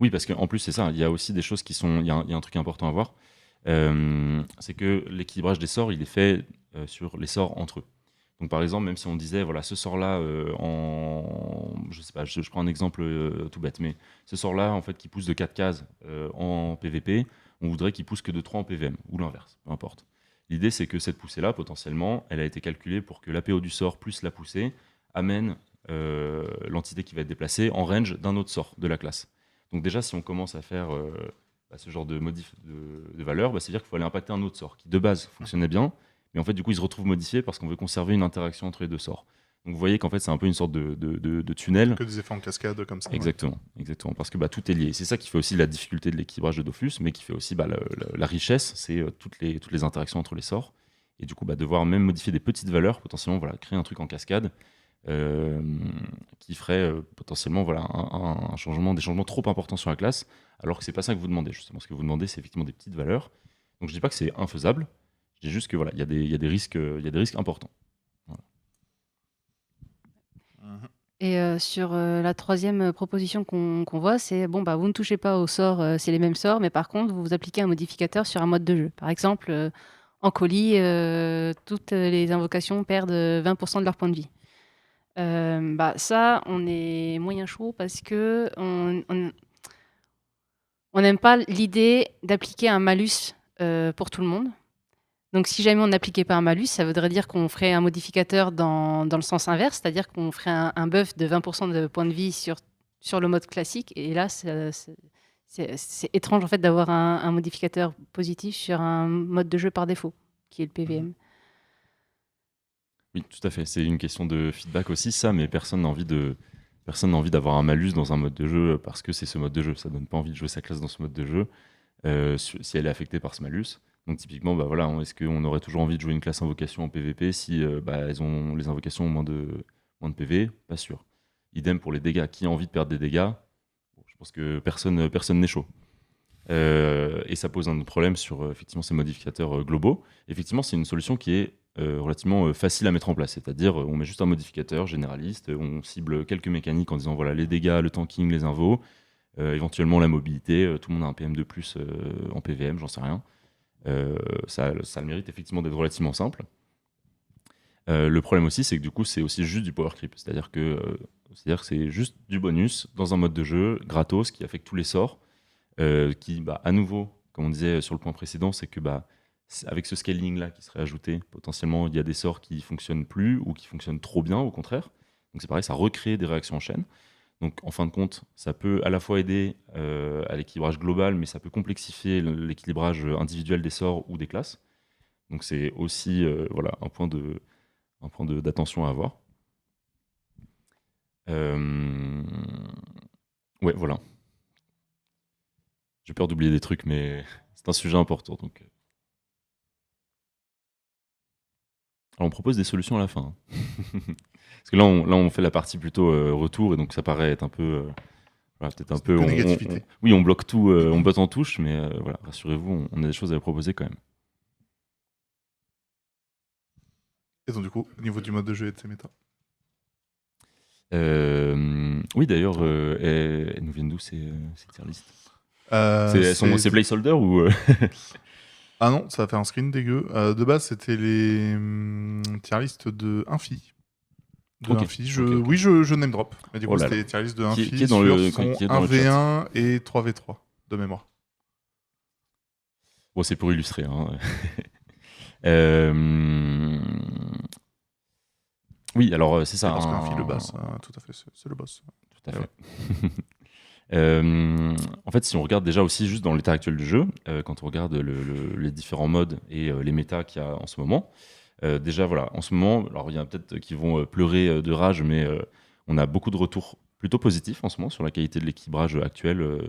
Oui, parce qu'en plus c'est ça. Il y a aussi des choses qui sont. Il y a un truc important à voir. C'est que l'équilibrage des sorts, il est fait sur les sorts entre eux. Donc par exemple, même si on disait, voilà, ce sort-là, je sais pas, je prends un exemple tout bête, mais ce sort-là, en fait, qui pousse de 4 cases en PVP, on voudrait qu'il pousse que de 3 en PVM, ou l'inverse, peu importe. L'idée, c'est que cette poussée-là, potentiellement, elle a été calculée pour que l'APO du sort plus la poussée amène l'entité qui va être déplacée en range d'un autre sort de la classe. Donc déjà, si on commence à faire ce genre de modif de valeur, c'est-à-dire qu'il faut aller impacter un autre sort qui, de base, fonctionnait bien, mais en fait, du coup, il se retrouve modifié parce qu'on veut conserver une interaction entre les deux sorts. Donc vous voyez qu'en fait, c'est un peu une sorte de tunnel. Que des effets en cascade comme ça. Exactement, exactement, parce que tout est lié. C'est ça qui fait aussi la difficulté de l'équilibrage de Dofus, mais qui fait aussi la richesse, c'est toutes les interactions entre les sorts. Et du coup, devoir même modifier des petites valeurs, potentiellement créer un truc en cascade, qui ferait potentiellement des changements trop importants sur la classe, alors que c'est pas ça que vous demandez. Justement, ce que vous demandez, c'est effectivement des petites valeurs. Donc je dis pas que c'est infaisable. Je dis juste que il y a des risques importants. Voilà. Et sur la troisième proposition qu'on voit, c'est vous ne touchez pas aux sorts, c'est les mêmes sorts, mais par contre, vous appliquez un modificateur sur un mode de jeu. Par exemple, en colis, toutes les invocations perdent 20% de leur point de vie. Ça, on est moyen chaud parce que on n'aime pas l'idée d'appliquer un malus pour tout le monde. Donc, si jamais on n'appliquait pas un malus, ça voudrait dire qu'on ferait un modificateur dans le sens inverse, c'est-à-dire qu'on ferait un buff de 20% de points de vie sur le mode classique. Et là, c'est étrange en fait d'avoir un modificateur positif sur un mode de jeu par défaut, qui est le PVM. Oui, tout à fait. C'est une question de feedback aussi, ça, mais personne n'a envie d'avoir un malus dans un mode de jeu parce que c'est ce mode de jeu. Ça donne pas envie de jouer sa classe dans ce mode de jeu si elle est affectée par ce malus. Donc typiquement, est-ce qu'on aurait toujours envie de jouer une classe invocation en PVP si les invocations ont moins de PV? Pas sûr. Idem pour les dégâts. Qui a envie de perdre des dégâts? Je pense que personne n'est chaud. Et ça pose un autre problème sur effectivement ces modificateurs globaux. Effectivement, c'est une solution qui est relativement facile à mettre en place. C'est-à-dire, on met juste un modificateur généraliste, on cible quelques mécaniques en disant voilà les dégâts, le tanking, les invos, éventuellement la mobilité. Tout le monde a un PM de plus en PVM, j'en sais rien. Ça a le mérite effectivement d'être relativement simple. Le problème aussi, c'est que du coup, c'est aussi juste du power creep. C'est-à-dire que c'est juste du bonus dans un mode de jeu gratos qui affecte tous les sorts. Qui, à nouveau, comme on disait sur le point précédent, c'est que avec ce scaling-là qui serait ajouté, potentiellement, il y a des sorts qui fonctionnent plus ou qui fonctionnent trop bien, au contraire. Donc c'est pareil, ça recrée des réactions en chaîne. Donc en fin de compte, ça peut à la fois aider à l'équilibrage global, mais ça peut complexifier l'équilibrage individuel des sorts ou des classes. Donc c'est aussi un point d'attention à avoir. Ouais, voilà. J'ai peur d'oublier des trucs, mais c'est un sujet important. Donc. Alors on propose des solutions à la fin. Parce que là, on fait la partie plutôt retour, et donc ça paraît être un peu... peut-être un peu... négativité. Oui, on bloque tout, on botte en touche, mais voilà, rassurez-vous, on a des choses à proposer quand même. Et donc, du coup, au niveau du mode de jeu et de ses méta. Oui, d'ailleurs, elles nous viennent d'où ces tier lists c'est placeholder ou... Ah non, ça va faire un screen dégueu. De base, c'était les tier list de Infi. Ok. Oui, je name drop. Mais du coup, Oh là c'était tier list de Qui Infi est dans sur le- son qui est dans le 1v1 et 3v3 de mémoire. Bon, c'est pour illustrer. Hein. Oui, alors c'est ça. Parce qu'Infi, le boss, tout à fait, c'est le boss. Tout à fait. En fait, si on regarde déjà aussi juste dans l'état actuel du jeu, quand on regarde les différents modes et les méta qu'il y a en ce moment, déjà voilà, en ce moment, alors il y en a peut-être qui vont pleurer de rage, mais on a beaucoup de retours plutôt positifs en ce moment sur la qualité de l'équilibrage actuel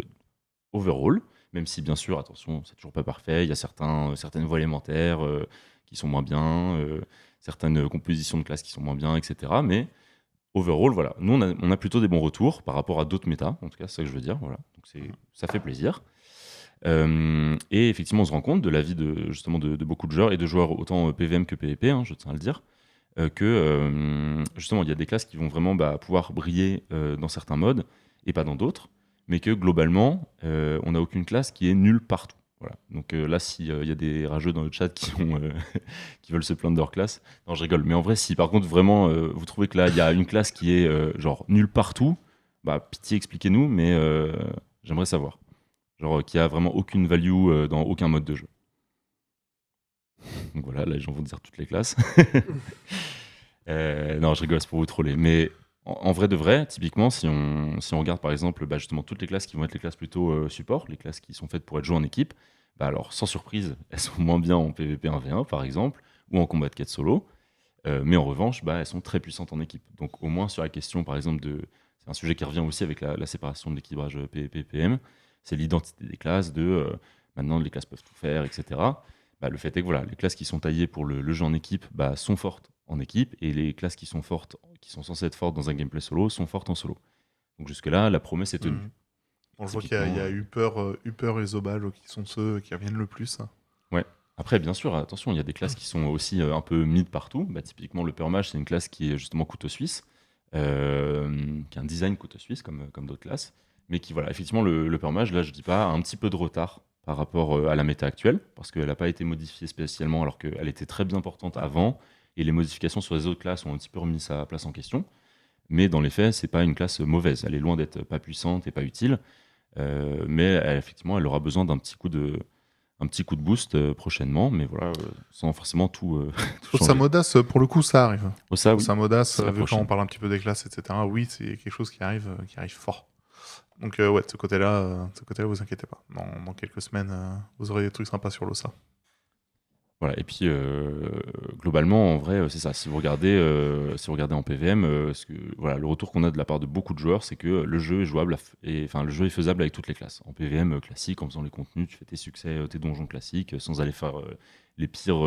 overall, même si bien sûr, attention, c'est toujours pas parfait, il y a certaines voies élémentaires qui sont moins bien, certaines compositions de classes qui sont moins bien, etc. Mais overall, voilà, nous on a plutôt des bons retours par rapport à d'autres méta, en tout cas, c'est ça que je veux dire, voilà. Donc ça fait plaisir. Et effectivement, on se rend compte de l'avis justement de beaucoup de joueurs et de joueurs autant PVM que PvP, hein, je tiens à le dire, que justement il y a des classes qui vont vraiment pouvoir briller dans certains modes et pas dans d'autres, mais que globalement on n'a aucune classe qui est nulle partout. Voilà. Donc là, s'il y a des rageux dans le chat qui qui veulent se plaindre de leur classe, non, je rigole. Mais en vrai, si par contre vraiment vous trouvez que là il y a une classe qui est genre nulle partout, pitié, expliquez-nous, mais j'aimerais savoir. Genre qui a vraiment aucune value dans aucun mode de jeu. Donc voilà, là les gens vont dire toutes les classes. Non, je rigole, c'est pour vous troller. Mais en vrai de vrai, typiquement, si on regarde par exemple justement toutes les classes qui vont être les classes plutôt support, les classes qui sont faites pour être jouées en équipe, alors sans surprise, elles sont moins bien en PvP 1v1 par exemple, ou en combat de quête solo. Mais en revanche, elles sont très puissantes en équipe. Donc au moins sur la question par exemple c'est un sujet qui revient aussi avec la séparation de l'équilibrage PvP-PM, c'est l'identité des classes, maintenant les classes peuvent tout faire, etc. Le fait est que voilà, les classes qui sont taillées pour le jeu en équipe sont fortes en équipe, et les classes qui sont censées être fortes dans un gameplay solo sont fortes en solo. Donc jusque-là, la promesse est tenue. On voit qu'il y a Upper et Zobal qui sont ceux qui reviennent le plus. Ouais. Après, bien sûr, attention, il y a des classes qui sont aussi un peu mid partout. Typiquement, le Purmage, c'est une classe qui est justement couteau suisse, qui a un design couteau suisse comme d'autres classes, mais qui, voilà, effectivement, le Purmage, là, je dis pas, a un petit peu de retard par rapport à la méta actuelle, parce qu'elle n'a pas été modifiée spécialement, alors qu'elle était très bien portante avant, et les modifications sur les autres classes ont un petit peu remis sa place en question. Mais dans les faits, c'est pas une classe mauvaise. Elle est loin d'être pas puissante et pas utile, mais effectivement, elle aura besoin d'un petit coup de boost prochainement, mais voilà, sans forcément tout changer. Osamodas, pour le coup, ça arrive. Oui. Osamodas, vu quand on parle un petit peu des classes, etc., oui, c'est quelque chose qui arrive fort. Donc ouais, de ce côté-là, vous inquiétez pas. Dans quelques semaines, vous aurez des trucs sympas sur l'Osa. Voilà, et puis globalement, en vrai, c'est ça. Si vous regardez en PVM, voilà, le retour qu'on a de la part de beaucoup de joueurs, c'est que le jeu est jouable, le jeu est faisable avec toutes les classes. En PVM classique, en faisant les contenus, tu fais tes succès, tes donjons classiques, sans aller faire les pires,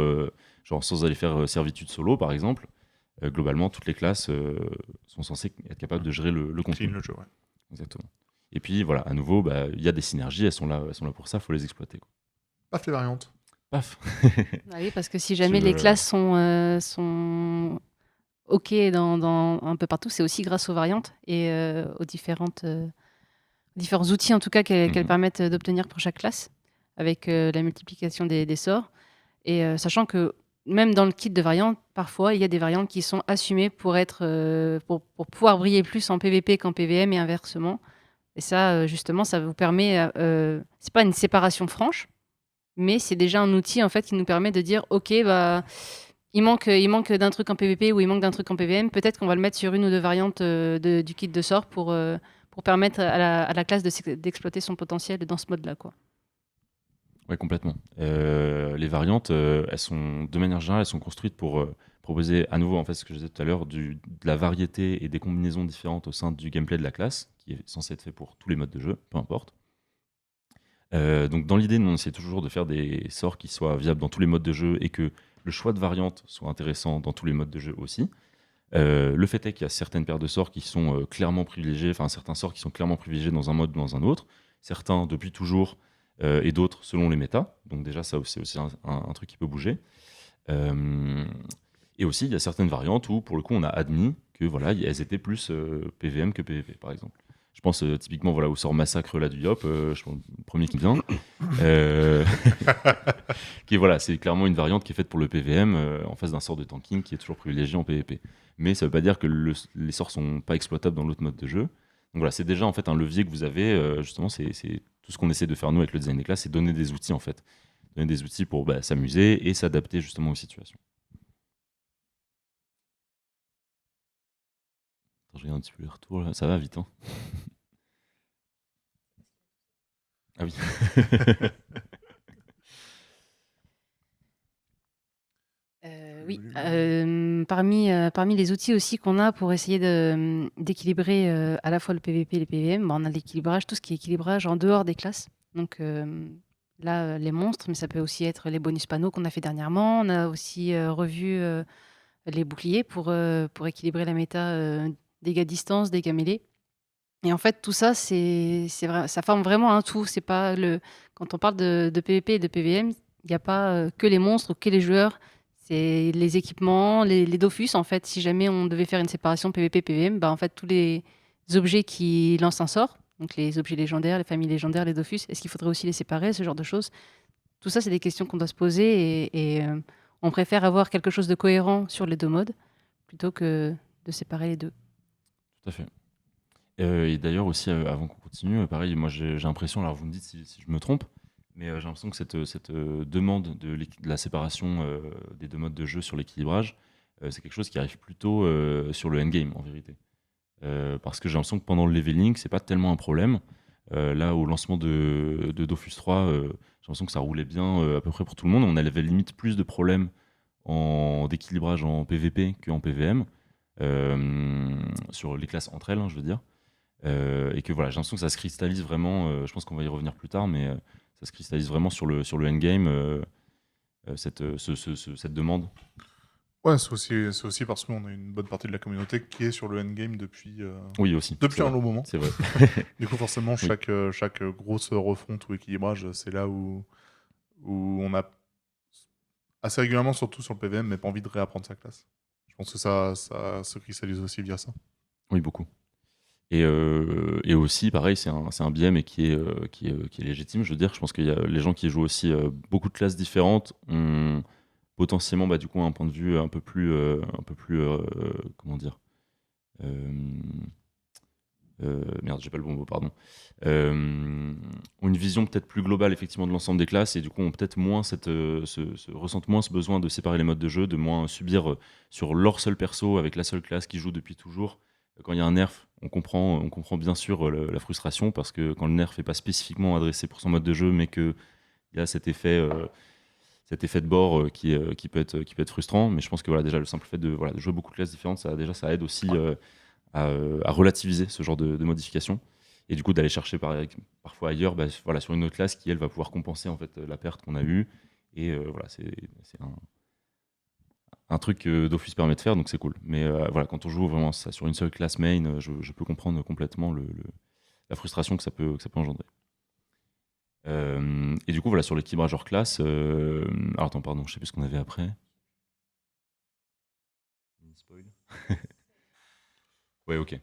genre sans aller faire servitude solo, par exemple. Globalement, toutes les classes sont censées être capables de gérer le contenu. Clean le jeu, ouais. Exactement. Et puis voilà, à nouveau, il y a des synergies, elles sont là pour ça, il faut les exploiter, quoi. Paf les variantes. paf. Ah oui, parce que si jamais Je- les classes sont OK un peu partout, c'est aussi grâce aux variantes et aux différents outils en tout cas qu'elles Mhm. permettent d'obtenir pour chaque classe, avec la multiplication des sorts. Et sachant que même dans le kit de variantes, parfois, il y a des variantes qui sont assumées pour pouvoir briller plus en PVP qu'en PVM et inversement. Et ça, justement, ça vous permet, c'est pas une séparation franche, mais c'est déjà un outil en fait qui nous permet de dire, ok, bah il manque d'un truc en PVP ou il manque d'un truc en PVM. Peut-être qu'on va le mettre sur une ou deux variantes du kit de sort pour permettre à la classe d'exploiter son potentiel dans ce mode-là, quoi. Ouais, complètement. Les variantes, elles sont, de manière générale, elles sont construites pour proposer à nouveau, en fait, ce que je disais tout à l'heure, de la variété et des combinaisons différentes au sein du gameplay de la classe, qui est censé être fait pour tous les modes de jeu, peu importe. Donc, dans l'idée, nous, on essaie toujours de faire des sorts qui soient viables dans tous les modes de jeu et que le choix de variantes soit intéressant dans tous les modes de jeu aussi. Le fait est qu'il y a certaines paires de sorts qui sont clairement privilégiées, enfin certains sorts qui sont clairement privilégiés dans un mode ou dans un autre, certains depuis toujours et d'autres selon les méta. Donc déjà ça c'est aussi un truc qui peut bouger. Euh, et aussi il y a certaines variantes où pour le coup on a admis que voilà elles étaient plus PVM que PVP par exemple. Je pense typiquement voilà au sort massacre là du Yop, je pense, le premier qui me vient. Euh, qui est, voilà, c'est clairement une variante qui est faite pour le PVM en face d'un sort de tanking qui est toujours privilégié en PvP. Mais ça ne veut pas dire que les sorts sont pas exploitables dans l'autre mode de jeu. Donc voilà, c'est déjà en fait un levier que vous avez. Justement, c'est tout ce qu'on essaie de faire nous avec le design des classes, c'est donner des outils en fait, donner des outils pour s'amuser et s'adapter justement aux situations. Attends, je regarde un petit peu les retours là. Ça va vite, hein. Ah oui. Oui, parmi les outils aussi qu'on a pour essayer d'équilibrer à la fois le PVP et les PVM, bah, on a l'équilibrage, tout ce qui est équilibrage en dehors des classes. Donc là, les monstres, mais ça peut aussi être les bonus panneaux qu'on a fait dernièrement. On a aussi revu les boucliers pour équilibrer la méta dégâts à distance, dégâts mêlés. Et en fait, tout ça, ça forme vraiment un tout. C'est pas quand on parle de PVP et de PVM, il n'y a pas que les monstres ou que les joueurs. C'est les équipements, les Dofus. En fait, si jamais on devait faire une séparation PVP-PVM, bah, en fait, tous les objets qui lancent un sort, donc les objets légendaires, les familles légendaires, les Dofus, est-ce qu'il faudrait aussi les séparer, ce genre de choses? Tout ça, c'est des questions qu'on doit se poser et on préfère avoir quelque chose de cohérent sur les deux modes plutôt que de séparer les deux. Tout à fait. Et d'ailleurs aussi, avant qu'on continue, pareil, moi j'ai l'impression, alors vous me dites si je me trompe, mais j'ai l'impression que cette demande de la séparation des deux modes de jeu sur l'équilibrage, c'est quelque chose qui arrive plutôt sur le endgame en vérité. Parce que j'ai l'impression que pendant le leveling, c'est pas tellement un problème. Là, au lancement de Dofus 3, j'ai l'impression que ça roulait bien à peu près pour tout le monde. On avait limite plus de problèmes d'équilibrage en PvP qu'en PvM, sur les classes entre elles, hein, je veux dire. Et que voilà, j'ai l'impression que ça se cristallise vraiment, je pense qu'on va y revenir plus tard, mais ça se cristallise vraiment sur le endgame, cette demande. Ouais, c'est aussi parce qu'on a une bonne partie de la communauté qui est sur le endgame Oui, aussi. depuis c'est un vrai. long moment. C'est vrai. Du coup, forcément, Oui. chaque grosse refonte ou équilibrage, c'est là où on a assez régulièrement, surtout sur le PVM, mais pas envie de réapprendre sa classe. Je pense que ça se cristallise aussi via ça. Oui, beaucoup. Et aussi, pareil, c'est un biais, mais qui est légitime. Je veux dire, je pense qu'il y a les gens qui jouent aussi beaucoup de classes différentes ont potentiellement, du coup, un point de vue un peu plus, comment dire, merde, j'ai pas le bon mot, pardon. Ont une vision peut-être plus globale effectivement de l'ensemble des classes et du coup ont peut-être moins ressentent moins ce besoin de séparer les modes de jeu, de moins subir sur leur seul perso avec la seule classe qui joue depuis toujours. Quand il y a un nerf, on comprend bien sûr la frustration parce que quand le nerf n'est pas spécifiquement adressé pour son mode de jeu, mais qu'il y a cet effet de bord qui peut être frustrant. Mais je pense que voilà, déjà le simple fait de jouer beaucoup de classes différentes, ça aide aussi à relativiser ce genre de modifications et du coup d'aller chercher parfois ailleurs sur une autre classe qui elle va pouvoir compenser en fait la perte qu'on a eue et voilà c'est un truc que Dofus permet de faire donc c'est cool mais voilà quand on joue vraiment ça sur une seule classe main je peux comprendre complètement la frustration que ça peut engendrer. Et du coup, voilà, sur l'équilibrage hors classe. Alors, attends, pardon, je sais plus ce qu'on avait après. Mini spoil. Ouais, ok.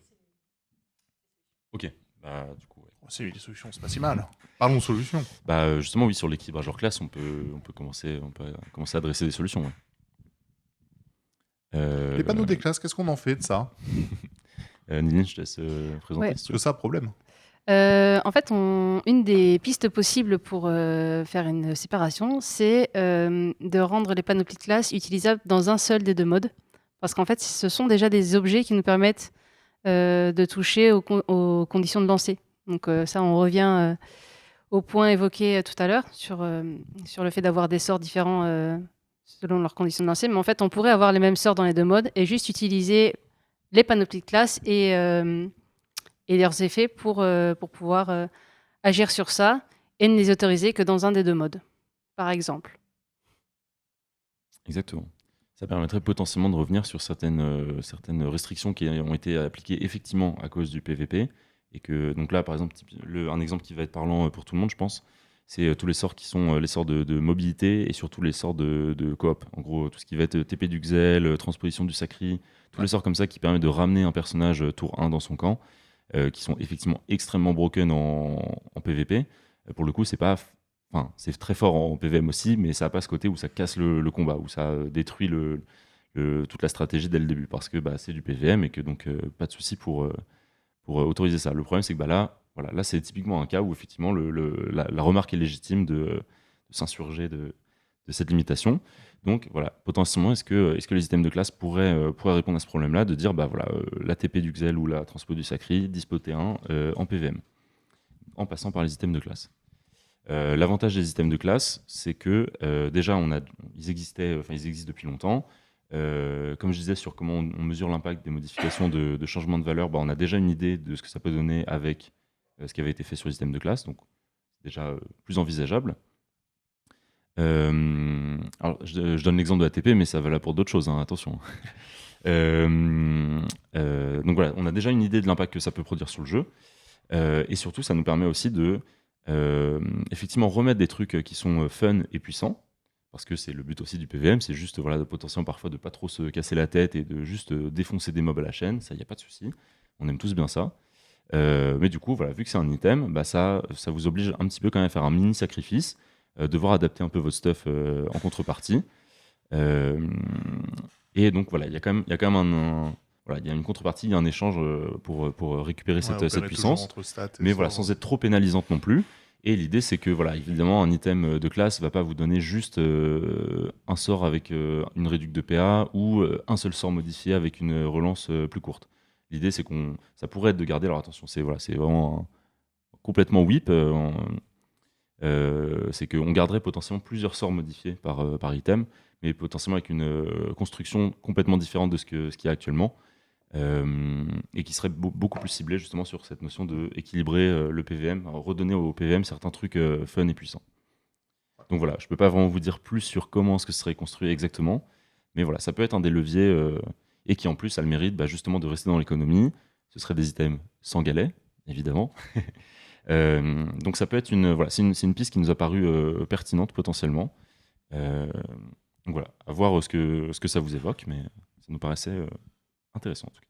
Ok. Bah, du coup, ouais. C'est des solutions, c'est pas si mal. Parlons solutions. Bah, justement, oui, sur l'équilibrage hors classe, on peut commencer à adresser des solutions. Ouais. Les panneaux des classes, qu'est-ce qu'on en fait de ça? Niline, je te laisse présenter. Ouais. si tu C'est veux. ça, problème. En fait, une des pistes possibles pour faire une séparation, c'est de rendre les panoplies de classe utilisables dans un seul des deux modes. Parce qu'en fait, ce sont déjà des objets qui nous permettent de toucher aux conditions de lancer. Donc ça, on revient au point évoqué tout à l'heure sur le fait d'avoir des sorts différents selon leurs conditions de lancer. Mais en fait, on pourrait avoir les mêmes sorts dans les deux modes et juste utiliser les panoplies de classe et leurs effets pour pouvoir agir sur ça et ne les autoriser que dans un des deux modes, par exemple. Exactement. Ça permettrait potentiellement de revenir sur certaines restrictions qui ont été appliquées effectivement à cause du PVP. Et que, donc là, par exemple, un exemple qui va être parlant pour tout le monde, je pense, c'est tous les sorts qui sont les sorts de mobilité et surtout les sorts de coop. En gros, tout ce qui va être TP du Xel, transposition du Sacri, tous les sorts comme ça qui permettent de ramener un personnage tour 1 dans son camp, qui sont effectivement extrêmement broken en PVP. Pour le coup, c'est pas. Enfin, c'est très fort en PVM aussi, mais ça n'a pas ce côté où ça casse le combat, où ça détruit toute la stratégie dès le début, parce que bah, c'est du PVM et que donc pas de souci pour autoriser ça. Le problème, c'est que bah, là c'est typiquement un cas où effectivement la remarque est légitime de s'insurger de cette limitation. Donc voilà, potentiellement, est-ce que les items de classe pourraient répondre à ce problème-là, de dire bah voilà, l'ATP du Xel ou la transpo du Sacri, dispo T1 en PVM, en passant par les items de classe. L'avantage des items de classe, c'est que déjà, ils existent depuis longtemps. Comme je disais sur comment on mesure l'impact des modifications de changement de valeur, bah, on a déjà une idée de ce que ça peut donner avec ce qui avait été fait sur les items de classe, donc c'est déjà plus envisageable. Alors, je donne l'exemple de l'ATP, mais ça valable pour d'autres choses, hein, attention. Donc voilà, on a déjà une idée de l'impact que ça peut produire sur le jeu. Et surtout, ça nous permet aussi de effectivement remettre des trucs qui sont fun et puissants, parce que c'est le but aussi du PVM, c'est juste voilà, de potentiellement parfois de pas trop se casser la tête et de juste défoncer des mobs à la chaîne, ça y a pas de souci, on aime tous bien ça. Mais du coup, voilà, vu que c'est un item, bah ça vous oblige un petit peu quand même à faire un mini sacrifice, devoir adapter un peu votre stuff en contrepartie. Et donc voilà, il y a quand même voilà, il y a une contrepartie, il y a un échange pour récupérer cette Opérer puissance, toujours entre stats et mais voilà, sorts. sans être trop pénalisante non plus. Et l'idée, c'est que voilà, évidemment, un item de classe va pas vous donner juste un sort avec une réduc de PA ou un seul sort modifié avec une relance plus courte. L'idée, c'est ça pourrait être de garder. Alors attention, c'est vraiment complètement whip. C'est qu'on garderait potentiellement plusieurs sorts modifiés par item, mais potentiellement avec une construction complètement différente de ce qu'il y a actuellement. Et qui serait beaucoup plus ciblé justement sur cette notion de équilibrer le PVM, redonner au PVM certains trucs fun et puissants. Donc voilà, je peux pas vraiment vous dire plus sur comment est-ce que ce serait construit exactement, mais voilà, ça peut être un des leviers et qui en plus a le mérite justement de rester dans l'économie. Ce serait des items sans galets, évidemment. Donc ça peut être c'est une piste qui nous a paru pertinente potentiellement. Donc voilà, à voir ce que ça vous évoque, mais ça nous paraissait intéressant en tout cas.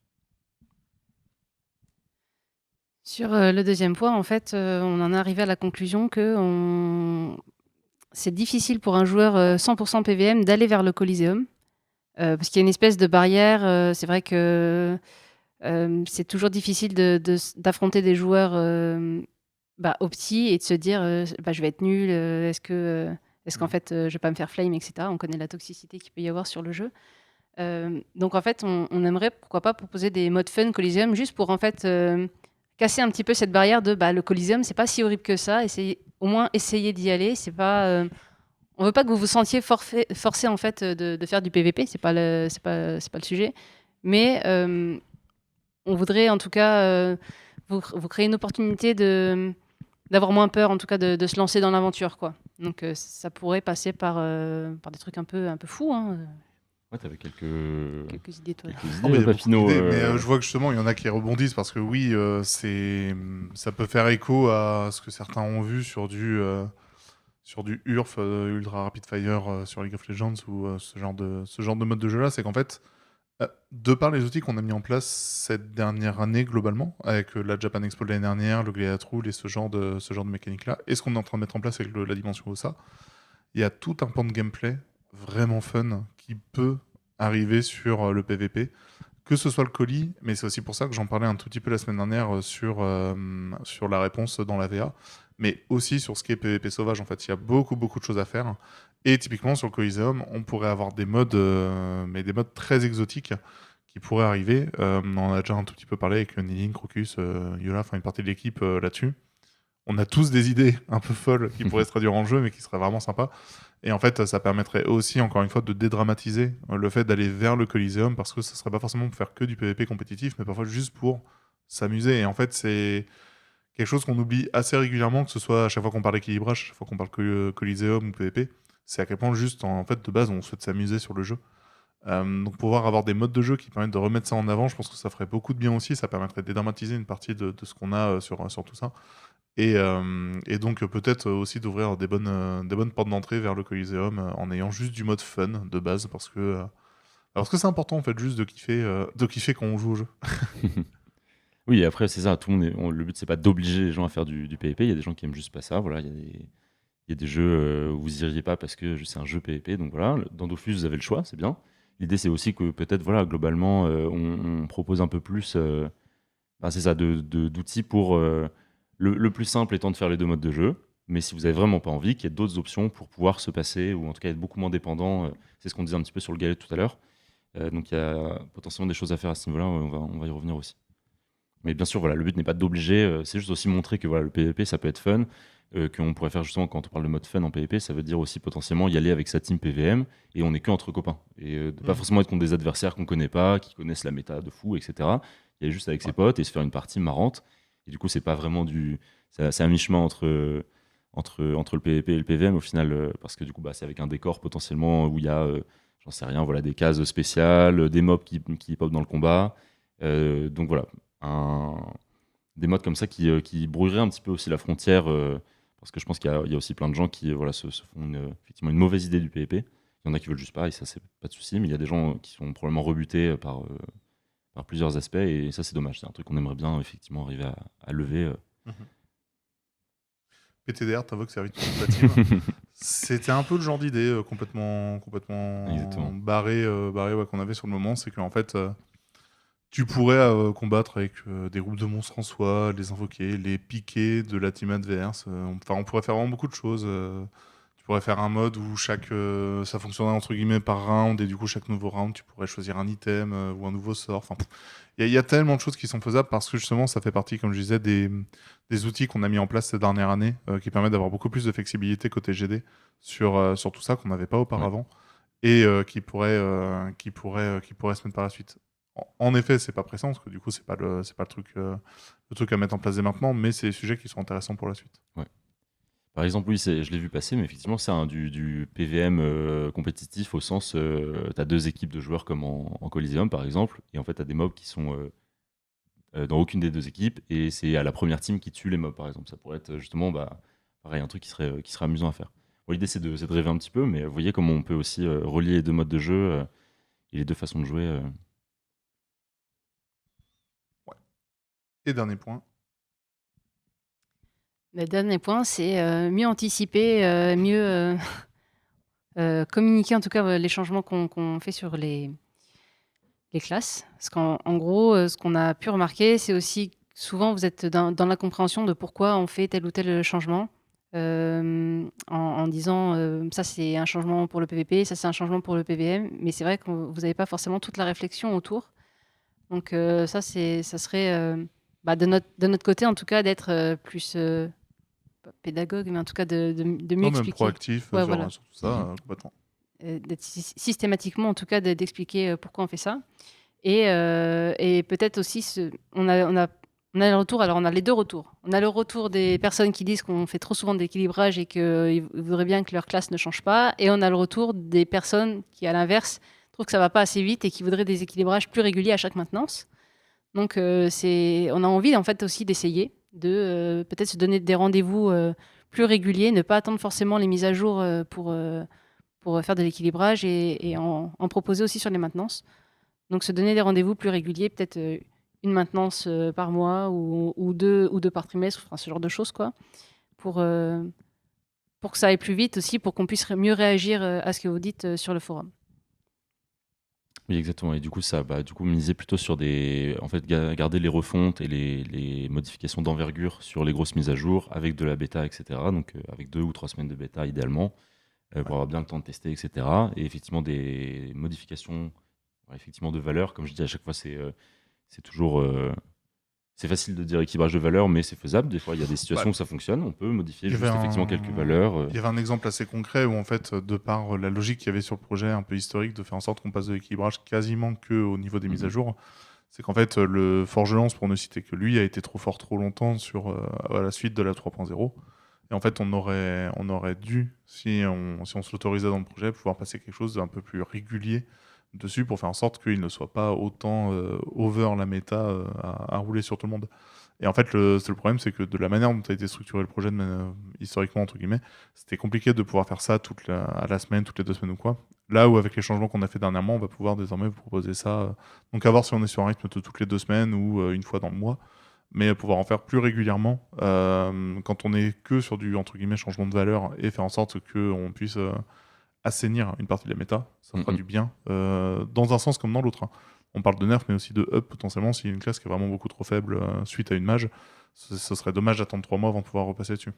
Sur le deuxième point, en fait, on en est arrivé à la conclusion que c'est difficile pour un joueur 100% PVM d'aller vers le Coliseum, parce qu'il y a une espèce de barrière. C'est vrai que c'est toujours difficile d'affronter des joueurs opti et de se dire je vais être nul, est-ce qu'en fait je vais pas me faire flame, etc. On connaît la toxicité qu'il peut y avoir sur le jeu. Donc en fait, on aimerait pourquoi pas proposer des modes fun Coliseum juste pour en fait casser un petit peu cette barrière de le Coliseum, c'est pas si horrible que ça. Au moins essayer d'y aller. C'est pas, on veut pas que vous vous sentiez forcé en fait de faire du PVP. C'est pas le sujet. Mais on voudrait en tout cas vous créer une opportunité d'avoir moins peur, en tout cas de se lancer dans l'aventure, quoi. Donc ça pourrait passer par des trucs un peu fous, hein. Ouais, t'avais quelques Quelques idées, toi. idées, Non, mais il y a beaucoup Papineau, d'idées, mais je vois que justement, il y en a qui rebondissent parce que oui, ça peut faire écho à ce que certains ont vu sur du URF, Ultra Rapid Fire, sur League of Legends ou ce genre de mode de jeu-là. C'est qu'en fait, de par les outils qu'on a mis en place cette dernière année globalement, avec la Japan Expo de l'année dernière, le Gladiator Rule et ce genre de mécanique-là, et ce qu'on est en train de mettre en place avec la dimension OSA, il y a tout un pan de gameplay vraiment fun qui peut arriver sur le PVP, que ce soit le colis, mais c'est aussi pour ça que j'en parlais un tout petit peu la semaine dernière sur la réponse dans la VA, mais aussi sur ce qui est PVP sauvage. En fait, il y a beaucoup de choses à faire. Et typiquement sur le Coliseum, on pourrait avoir des modes, mais des modes très exotiques qui pourraient arriver. On en a déjà un tout petit peu parlé avec Niling, Crocus, Yola, enfin une partie de l'équipe là-dessus. On a tous des idées un peu folles qui pourraient se traduire en jeu, mais qui seraient vraiment sympas. Et en fait, ça permettrait aussi, encore une fois, de dédramatiser le fait d'aller vers le Coliseum, parce que ce serait pas forcément pour faire que du PvP compétitif, mais parfois juste pour s'amuser. Et en fait, c'est quelque chose qu'on oublie assez régulièrement, que ce soit à chaque fois qu'on parle d'équilibrage, à chaque fois qu'on parle Coliseum ou PvP, c'est à quel point juste, en fait, de base, on souhaite s'amuser sur le jeu. Donc pouvoir avoir des modes de jeu qui permettent de remettre ça en avant, je pense que ça ferait beaucoup de bien aussi, ça permettrait de dédramatiser une partie de ce qu'on a sur tout ça. Et donc peut-être aussi d'ouvrir des bonnes portes d'entrée vers le Coliseum en ayant juste du mode fun de base parce que c'est important en fait juste de kiffer quand on joue au jeu. Oui, et après, c'est ça, tout le monde le but, c'est pas d'obliger les gens à faire du PvP. Il y a des gens qui aiment juste pas ça. Voilà, il y a des jeux où vous iriez pas parce que c'est un jeu PvP. Donc voilà, dans Dofus, vous avez le choix, c'est bien. L'idée, c'est aussi que peut-être, voilà, globalement, on propose un peu plus, c'est ça, d'outils pour le plus simple étant de faire les deux modes de jeu. Mais si vous avez vraiment pas envie, qu'il y ait d'autres options pour pouvoir se passer ou en tout cas être beaucoup moins dépendant. C'est ce qu'on disait un petit peu sur le galet tout à l'heure. Donc il y a potentiellement des choses à faire à ce niveau-là. On va y revenir aussi. Mais bien sûr, voilà, le but n'est pas d'obliger, c'est juste aussi montrer que voilà, le PvP, ça peut être fun, qu'on pourrait faire justement, quand on parle de mode fun en PvP, ça veut dire aussi potentiellement y aller avec sa team PVM, et on n'est que entre copains. Et de pas forcément être contre des adversaires qu'on connaît pas, qui connaissent la méta de fou, etc. Y aller juste avec ses potes et se faire une partie marrante. Et du coup, c'est pas vraiment c'est un mi-chemin entre le PvP et le PVM au final, parce que du coup, c'est avec un décor potentiellement où il y a, j'en sais rien, voilà, des cases spéciales, des mobs qui pop dans le combat. Donc voilà, des modes comme ça qui brouilleraient un petit peu aussi la frontière, parce que je pense qu'il y a aussi plein de gens qui voilà, se font effectivement une mauvaise idée du PvP. Il y en a qui veulent juste pas, et ça, c'est pas de souci, mais il y a des gens qui sont probablement rebutés par plusieurs aspects, et ça, c'est dommage. C'est un truc qu'on aimerait bien effectivement arriver à lever. PTDR, t'invoques service de la team. C'était un peu le genre d'idée complètement Exactement. barré, ouais, qu'on avait sur le moment, c'est qu'en fait tu pourrais combattre avec des groupes de monstres en soi, les invoquer, les piquer de la team adverse. On pourrait faire vraiment beaucoup de choses. Tu pourrais faire un mode où ça fonctionnerait entre guillemets par round, et du coup, chaque nouveau round, tu pourrais choisir un item ou un nouveau sort. Enfin, il y a tellement de choses qui sont faisables parce que justement, ça fait partie, comme je disais, des outils qu'on a mis en place cette dernière année qui permettent d'avoir beaucoup plus de flexibilité côté GD sur tout ça qu'on n'avait pas auparavant et qui pourrait se mettre par la suite. En effet, c'est pas pressant parce que du coup, c'est pas le truc à mettre en place dès maintenant, mais c'est des sujets qui sont intéressants pour la suite. Ouais. Par exemple, oui, je l'ai vu passer, mais effectivement, c'est du PVM compétitif au sens, tu as deux équipes de joueurs comme en Coliseum, par exemple, et en fait, tu as des mobs qui sont dans aucune des deux équipes, et c'est à la première team qui tue les mobs, par exemple. Ça pourrait être justement, pareil, un truc qui serait amusant à faire. Bon, l'idée, c'est de rêver un petit peu, mais vous voyez comment on peut aussi relier les deux modes de jeu et les deux façons de jouer. Et dernier point. Le dernier point, c'est mieux anticiper, mieux communiquer en tout cas les changements qu'on fait sur les classes. Parce qu'en gros, ce qu'on a pu remarquer, c'est aussi souvent vous êtes dans la compréhension de pourquoi on fait tel ou tel changement. En disant ça c'est un changement pour le PVP, ça c'est un changement pour le PVM, mais c'est vrai que vous n'avez pas forcément toute la réflexion autour. Donc ça serait de notre côté en tout cas d'être plus pas pédagogue, mais en tout cas de mieux Non, même expliquer. proactif Ouais, voilà. sur tout ça, complètement. D'être systématiquement en tout cas d'expliquer pourquoi on fait ça. Et peut-être aussi, on a le retour, alors on a les deux retours. On a le retour des personnes qui disent qu'on fait trop souvent d'équilibrage et qu'ils voudraient bien que leur classe ne change pas. Et on a le retour des personnes qui, à l'inverse, trouve que ça va pas assez vite et qu'ils voudraient des équilibrages plus réguliers à chaque maintenance. Donc, on a envie en fait aussi d'essayer de peut-être se donner des rendez-vous plus réguliers, ne pas attendre forcément les mises à jour pour faire de l'équilibrage et en proposer aussi sur les maintenances. Donc, se donner des rendez-vous plus réguliers, peut-être une maintenance par mois ou deux par trimestre, enfin, ce genre de choses, quoi, pour que ça aille plus vite aussi, pour qu'on puisse mieux réagir à ce que vous dites sur le forum. Oui, exactement. Et du coup, miser plutôt sur en fait, garder les refontes et les modifications d'envergure sur les grosses mises à jour avec de la bêta, etc. Donc, avec 2 ou 3 semaines de bêta, idéalement, pour avoir bien le temps de tester, etc. Et effectivement, des modifications, effectivement, de valeur. Comme je dis à chaque fois, c'est toujours... c'est facile de dire équilibrage de valeur, mais c'est faisable. Des fois, il y a des situations où ça fonctionne. On peut modifier Il y juste avait effectivement quelques valeurs. Il y avait un exemple assez concret où, en fait, de par la logique qu'il y avait sur le projet un peu historique de faire en sorte qu'on passe de l'équilibrage quasiment que au niveau des mises à jour, c'est qu'en fait, le Forgelance, pour ne citer que lui, a été trop fort trop longtemps à la suite de la 3.0. Et en fait, on aurait dû, si on se l'autorisait dans le projet, pouvoir passer quelque chose d'un peu plus régulier dessus pour faire en sorte qu'il ne soit pas autant over la méta à rouler sur tout le monde. Et en fait, le problème, c'est que de la manière dont a été structuré le projet, historiquement, entre guillemets, c'était compliqué de pouvoir faire ça à la semaine, toutes les 2 semaines ou quoi. Là où, avec les changements qu'on a fait dernièrement, on va pouvoir désormais vous proposer ça. Donc, à voir si on est sur un rythme de toutes les 2 semaines ou une fois dans le mois, mais pouvoir en faire plus régulièrement quand on est que sur du, entre guillemets, changement de valeur et faire en sorte qu'on puisse assainir une partie de la méta, ça fera du bien, dans un sens comme dans l'autre. Hein. On parle de nerf, mais aussi de up potentiellement. S'il y a une classe qui est vraiment beaucoup trop faible suite à une mage, ce serait dommage d'attendre 3 mois avant de pouvoir repasser dessus.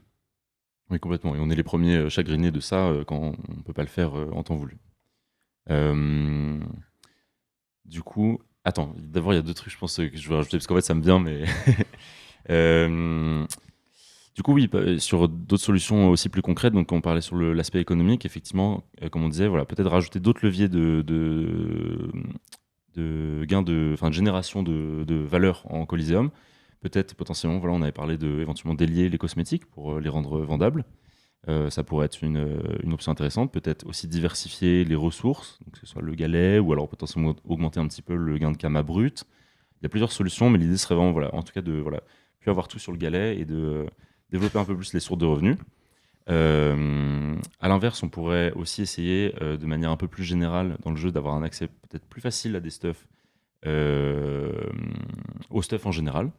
Oui, complètement. Et on est les premiers chagrinés de ça quand on ne peut pas le faire en temps voulu. Du coup, attends, d'abord, il y a 2 trucs, je pense, que je veux rajouter, parce qu'en fait, ça me vient, mais... Du coup, oui, sur d'autres solutions aussi plus concrètes, donc on parlait sur l'aspect économique, effectivement, comme on disait, voilà, peut-être rajouter d'autres leviers de gain de génération de valeur en Coliseum. Peut-être potentiellement, voilà, on avait parlé éventuellement délier les cosmétiques pour les rendre vendables. Ça pourrait être une option intéressante. Peut-être aussi diversifier les ressources, donc que ce soit le galet ou alors potentiellement augmenter un petit peu le gain de kama brut. Il y a plusieurs solutions, mais l'idée serait vraiment, voilà, en tout cas, de plus avoir tout sur le galet et de développer un peu plus les sources de revenus. À l'inverse, on pourrait aussi essayer de manière un peu plus générale dans le jeu d'avoir un accès peut-être plus facile à des stuffs, au stuff en général.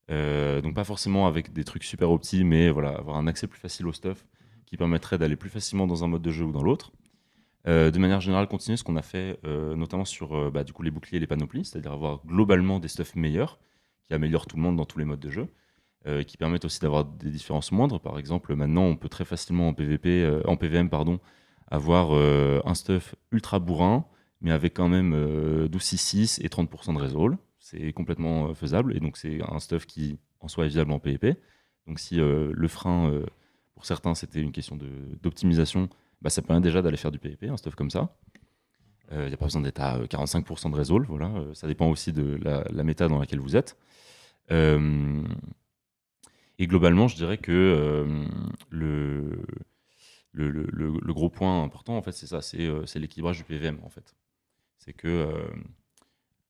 Donc pas forcément avec des trucs super opti, mais voilà, avoir un accès plus facile au stuff qui permettrait d'aller plus facilement dans un mode de jeu ou dans l'autre. De manière générale, continuer ce qu'on a fait notamment sur du coup, les boucliers et les panoplies, c'est-à-dire avoir globalement des stuffs meilleurs qui améliorent tout le monde dans tous les modes de jeu. Qui permettent aussi d'avoir des différences moindres. Par exemple, maintenant, on peut très facilement en PVM, avoir un stuff ultra bourrin, mais avec quand même 12-6-6 et 30% de resolve. C'est complètement faisable, et donc c'est un stuff qui, en soi, est viable en PvP. Donc si le frein, pour certains, c'était une question d'optimisation, ça permet déjà d'aller faire du PvP, un stuff comme ça. Il n'y a pas besoin d'être à 45% de resolve, voilà. Ça dépend aussi de la méta dans laquelle vous êtes. Et globalement, je dirais que le gros point important, en fait, c'est ça, c'est l'équilibrage du PVM, en fait. C'est que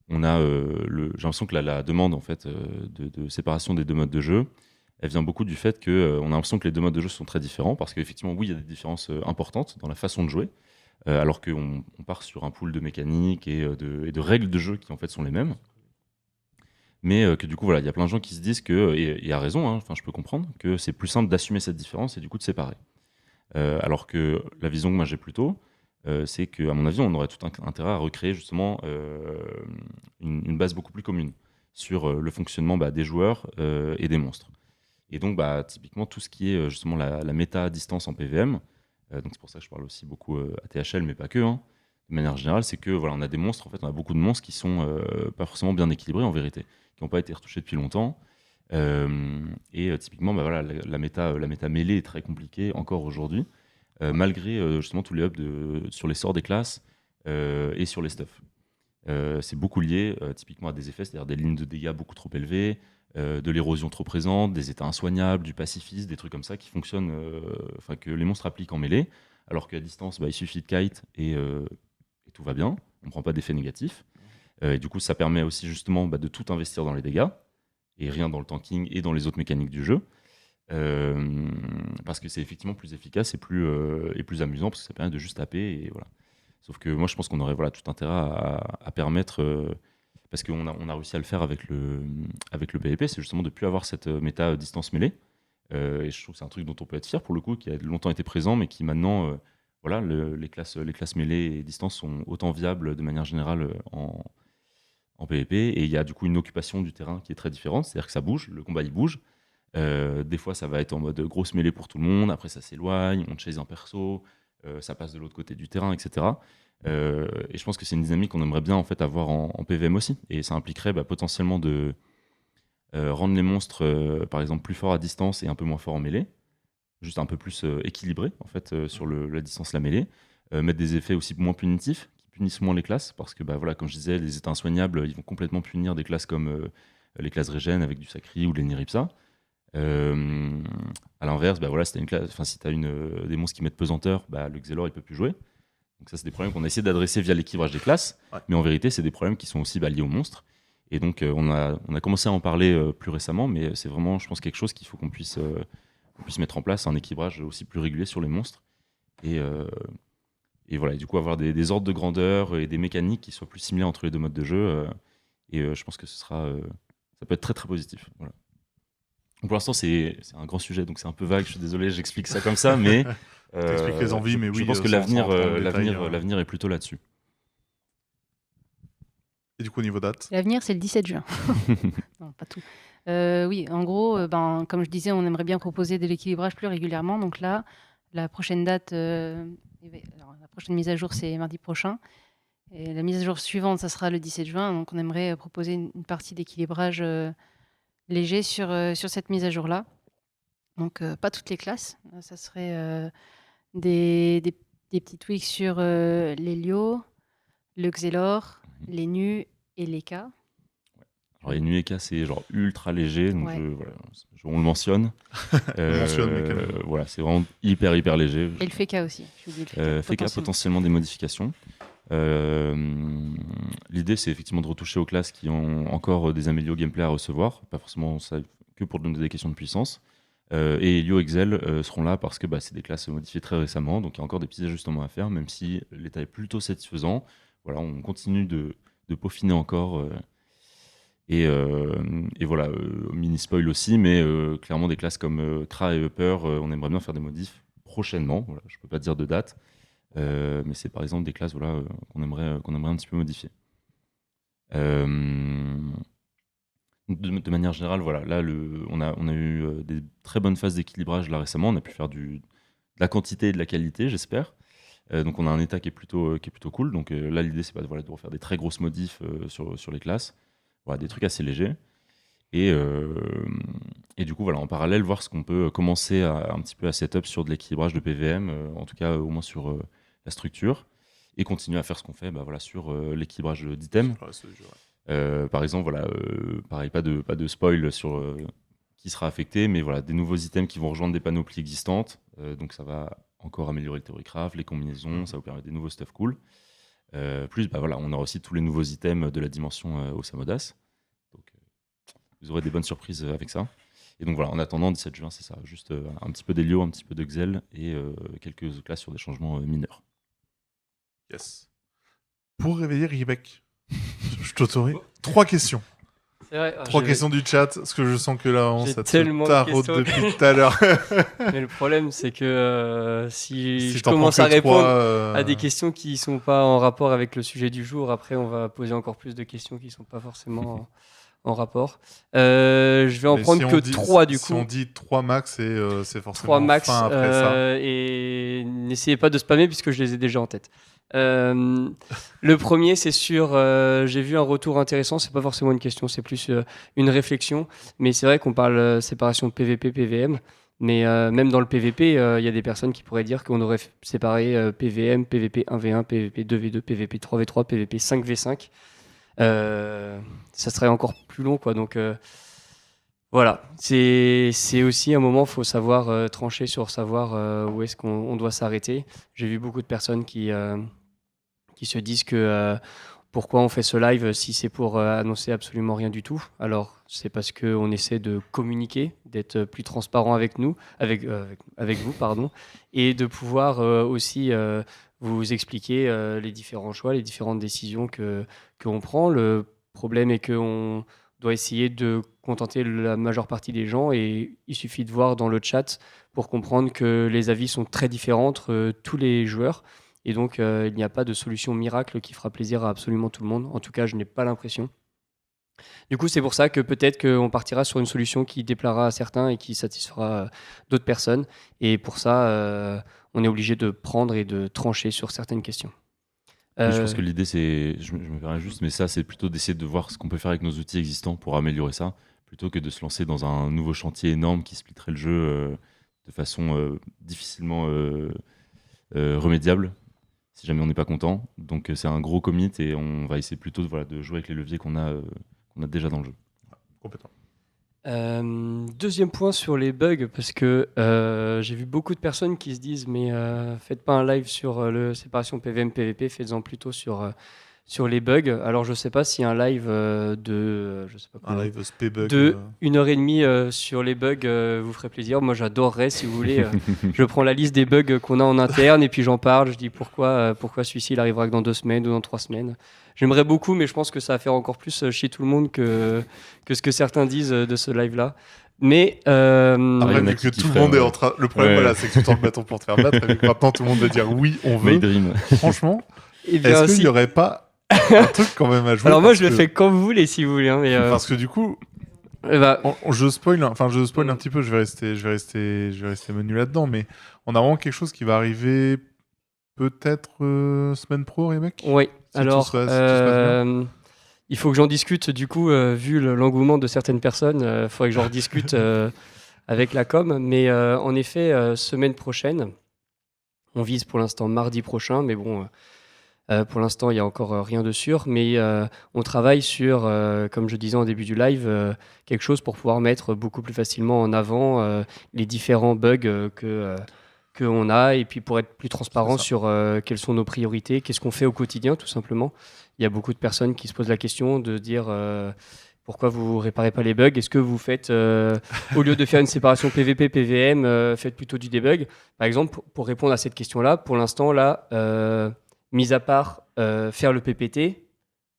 on a j'ai l'impression que la demande, en fait, de séparation des 2 modes de jeu, elle vient beaucoup du fait que on a l'impression que les 2 modes de jeu sont très différents, parce qu'effectivement, oui, il y a des différences importantes dans la façon de jouer, alors qu'on part sur un pool de mécaniques et de règles de jeu qui, en fait, sont les mêmes. Mais que du coup, voilà, il y a plein de gens qui se disent que, et à raison, hein, je peux comprendre, que c'est plus simple d'assumer cette différence et du coup de séparer. Alors que la vision que moi j'ai plutôt, c'est qu'à mon avis, on aurait tout intérêt à recréer justement une base beaucoup plus commune sur le fonctionnement des joueurs et des monstres. Et donc, typiquement, tout ce qui est justement la méta à distance en PVM, donc c'est pour ça que je parle aussi beaucoup à THL, mais pas que, hein, de manière générale, c'est que voilà, on a des monstres, en fait, on a beaucoup de monstres qui sont pas forcément bien équilibrés en vérité, qui n'ont pas été retouchés depuis longtemps. Typiquement, voilà, la méta mêlée est très compliquée encore aujourd'hui, malgré justement tous les ups sur les sorts des classes et sur les stuffs. C'est beaucoup lié typiquement à des effets, c'est-à-dire des lignes de dégâts beaucoup trop élevées, de l'érosion trop présente, des états insoignables, du pacifisme, des trucs comme ça qui fonctionnent, que les monstres appliquent en mêlée, alors qu'à distance, il suffit de kite et tout va bien, on ne prend pas d'effet négatif. Et du coup, ça permet aussi justement de tout investir dans les dégâts, et rien dans le tanking et dans les autres mécaniques du jeu. Parce que c'est effectivement plus efficace et plus amusant, parce que ça permet de juste taper, et voilà. Sauf que moi, je pense qu'on aurait tout intérêt à permettre, parce qu'on a réussi à le faire avec le PvP, c'est justement de ne plus avoir cette méta distance mêlée. Et je trouve que c'est un truc dont on peut être fier pour le coup, qui a longtemps été présent, mais qui maintenant, les classes mêlées et distance sont autant viables de manière générale en PvP. Et il y a du coup une occupation du terrain qui est très différente, c'est-à-dire que ça bouge, le combat il bouge. Des fois, ça va être en mode grosse mêlée pour tout le monde, après ça s'éloigne, on chase un perso, ça passe de l'autre côté du terrain, etc. Et je pense que c'est une dynamique qu'on aimerait bien en fait avoir en PVM aussi. Et ça impliquerait potentiellement de rendre les monstres, par exemple, plus forts à distance et un peu moins forts en mêlée, juste un peu plus équilibré en fait sur la distance, la mêlée, mettre des effets aussi moins punitifs, qui punissent moins les classes, parce que comme je disais, les états insoignables, ils vont complètement punir des classes comme les classes régènes avec du Sacri ou les Niripsa. À l'inverse, si tu as des monstres qui mettent pesanteur, le Xelor il peut plus jouer. Donc ça, c'est des problèmes qu'on a essayé d'adresser via l'équilibrage des classes, mais en vérité, c'est des problèmes qui sont aussi liés aux monstres. Et donc on a commencé à en parler plus récemment, mais c'est vraiment, je pense, quelque chose qu'il faut qu'on puisse mettre en place, un équilibrage aussi plus régulier sur les monstres. Et voilà, et du coup avoir des ordres de grandeur et des mécaniques qui soient plus similaires entre les deux modes de jeu. Je pense que ça peut être très très positif. Voilà. Donc pour l'instant, c'est un grand sujet, donc c'est un peu vague. Je suis désolé, j'explique ça comme ça, mais T'expliques les envies, mais oui. Je pense que sans rentrer dans le détail, l'avenir est plutôt là-dessus. Et du coup, au niveau date, L'avenir, c'est le 17 juin. Non, pas tout. Oui, en gros, comme je disais, on aimerait bien proposer de l'équilibrage plus régulièrement. Donc là, la prochaine date, la prochaine mise à jour, c'est mardi prochain. Et la mise à jour suivante, ça sera le 17 juin. Donc on aimerait proposer une partie d'équilibrage léger sur cette mise à jour-là. Donc pas toutes les classes. Ça serait des petits tweaks sur l'Helio, le Xelor, les nus et les K. Alors, les nus et K, c'est genre ultra léger, donc Ouais. on le mentionne. mentionne, mais quand même. Voilà, c'est vraiment hyper hyper léger. Et le FK aussi. J'ai oublié le FK. FK, potentiellement des modifications. L'idée, c'est effectivement de retoucher aux classes qui ont encore des améliorations gameplay à recevoir, pas forcément ça que pour donner des questions de puissance. Et Helio Excel seront là parce que c'est des classes modifiées très récemment, donc il y a encore des petits ajustements à faire, même si l'état est plutôt satisfaisant. Voilà, on continue de peaufiner encore. Et voilà, mini spoil aussi, mais clairement des classes comme Tra et Upper, on aimerait bien faire des modifs prochainement. Voilà, je peux pas dire de date. Mais c'est par exemple des classes qu'on aimerait un petit peu modifier. De manière générale, voilà, là, on a eu des très bonnes phases d'équilibrage là récemment. On a pu faire de la quantité et de la qualité, j'espère. Donc on a un état qui est plutôt cool. Donc là, l'idée, c'est pas de refaire des très grosses modifs sur les classes. Voilà, des trucs assez légers. Et du coup, voilà, en parallèle, voir ce qu'on peut commencer un petit peu à setup sur de l'équilibrage de PVM, en tout cas au moins sur la structure, et continuer à faire ce qu'on fait sur l'équilibrage d'items. Par exemple, voilà, pareil, pas de spoil sur qui sera affecté, mais voilà, des nouveaux items qui vont rejoindre des panoplies existantes. Donc ça va encore améliorer le theorycraft, les combinaisons, ça vous permet des nouveaux stuff cool. Plus, voilà, on aura aussi tous les nouveaux items de la dimension Osamodas. Donc vous aurez des bonnes surprises avec ça. Et donc voilà, en attendant, 17 juin, c'est ça. Juste un petit peu d'Helio, un petit peu de Xel et quelques classes sur des changements mineurs. Yes. Pour réveiller Riebeck, je t'autorise 3 questions. C'est vrai. 3 questions du chat, parce que je sens que là, J'ai ça te tellement de taraude questions. depuis tout à l'heure. Mais le problème, c'est que si je t'en commence prends à que répondre trois, à des questions qui sont pas en rapport avec le sujet du jour, après, on va poser encore plus de questions qui sont pas forcément en rapport. Je vais en mais prendre si que on dit- 3 du Si coup. on dit 3 max, c'est forcément 3 max. fin après ça. Et n'essayez pas de spammer puisque je les ai déjà en tête. Le premier, c'est sur. J'ai vu un retour intéressant. C'est pas forcément une question, c'est plus une réflexion. Mais c'est vrai qu'on parle séparation de PVP, PVM. Mais même dans le PVP, il y a des personnes qui pourraient dire qu'on aurait séparé PVM, PVP 1v1, PVP 2v2, PVP 3v3, PVP 5v5. Ça serait encore plus long, quoi. Donc voilà, c'est aussi un moment, faut savoir trancher sur savoir où est-ce qu'on doit s'arrêter. J'ai vu beaucoup de personnes qui qui se disent que pourquoi on fait ce live si c'est pour annoncer absolument rien du tout. Alors, c'est parce qu'on essaie de communiquer, d'être plus transparent avec nous, avec vous, pardon, et de pouvoir aussi vous expliquer les différents choix, les différentes décisions qu'on prend. Le problème est qu'on doit essayer de contenter la majeure partie des gens et il suffit de voir dans le chat pour comprendre que les avis sont très différents entre tous les joueurs. Et donc, il n'y a pas de solution miracle qui fera plaisir à absolument tout le monde. En tout cas, je n'ai pas l'impression. Du coup, c'est pour ça que peut-être qu'on partira sur une solution qui déplaira à certains et qui satisfera d'autres personnes. Et pour ça, on est obligé de prendre et de trancher sur certaines questions. Oui, je pense que l'idée, c'est, je me permets juste, mais ça, c'est plutôt d'essayer de voir ce qu'on peut faire avec nos outils existants pour améliorer ça, plutôt que de se lancer dans un nouveau chantier énorme qui splitterait le jeu de façon difficilement remédiable, si jamais on n'est pas content. Donc c'est un gros commit et on va essayer plutôt de jouer avec les leviers qu'on a déjà dans le jeu. Complètement. Deuxième point sur les bugs, parce que j'ai vu beaucoup de personnes qui se disent mais faites pas un live sur le séparation PVM PVP, faites-en plutôt sur les bugs. Alors je sais pas si un live je sais pas Un live spé-bug. de 1h30 sur les bugs vous ferait plaisir. Moi j'adorerais si vous voulez. Je prends la liste des bugs qu'on a en interne et puis j'en parle. Je dis pourquoi celui-ci il arrivera que dans 2 semaines ou dans 3 semaines. J'aimerais beaucoup, mais je pense que ça va faire encore plus chier tout le monde que ce que certains disent de ce live-là. Mais Après, il y en a vu que qui tout le feraient, monde est en train. Le problème, Ouais. voilà, c'est que tu tends le bâton pour te faire battre. Et vu que maintenant, tout le monde va dire oui, on veut. My Dream. Franchement, eh bien, est-ce qu'il si. n'y aurait pas un truc quand même à jouer? Alors moi parce je le que- fais quand vous voulez si vous voulez. Hein, mais, Parce que du coup, bah, je spoil un petit peu. Je vais rester menu là-dedans, mais on a vraiment quelque chose qui va arriver peut-être semaine pro, Rebecca. oui. Si Alors, tout se passe bien. il faut que j'en discute du coup, vu l'engouement de certaines personnes, il faudrait que j'en rediscute avec la com. Mais en effet, semaine prochaine, on vise pour l'instant mardi prochain, mais bon, pour l'instant il n'y a encore rien de sûr. Mais on travaille sur, comme je disais en début du live, quelque chose pour pouvoir mettre beaucoup plus facilement en avant les différents bugs qu'on a, et puis pour être plus transparent C'est ça. sur quelles sont nos priorités, qu'est-ce qu'on fait au quotidien tout simplement. Il y a beaucoup de personnes qui se posent la question de dire pourquoi vous réparez pas les bugs, est-ce que vous faites, au lieu de faire une séparation PVP, PVM, faites plutôt du debug. Par exemple, pour répondre à cette question-là, pour l'instant, là, mis à part faire le PPT,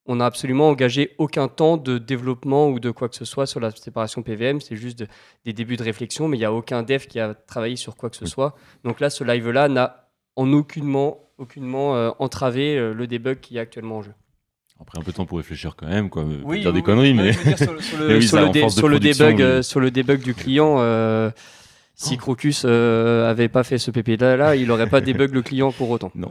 on n'a absolument engagé aucun temps de développement ou de quoi que ce soit sur la séparation PVM. C'est juste des débuts de réflexion, mais il n'y a aucun dev qui a travaillé sur quoi que ce soit. Donc là, ce live-là n'a en aucunement entravé le debug qui est actuellement en jeu. Après, un peu de temps pour réfléchir quand même, quoi. Oui, Dire des oui, conneries, oui. mais. Je veux dire, sur Mais oui, ça, en force de production, oui. sur le debug du client, si Crocus avait pas fait ce PPT-là, il n'aurait pas débug le client pour autant. Non.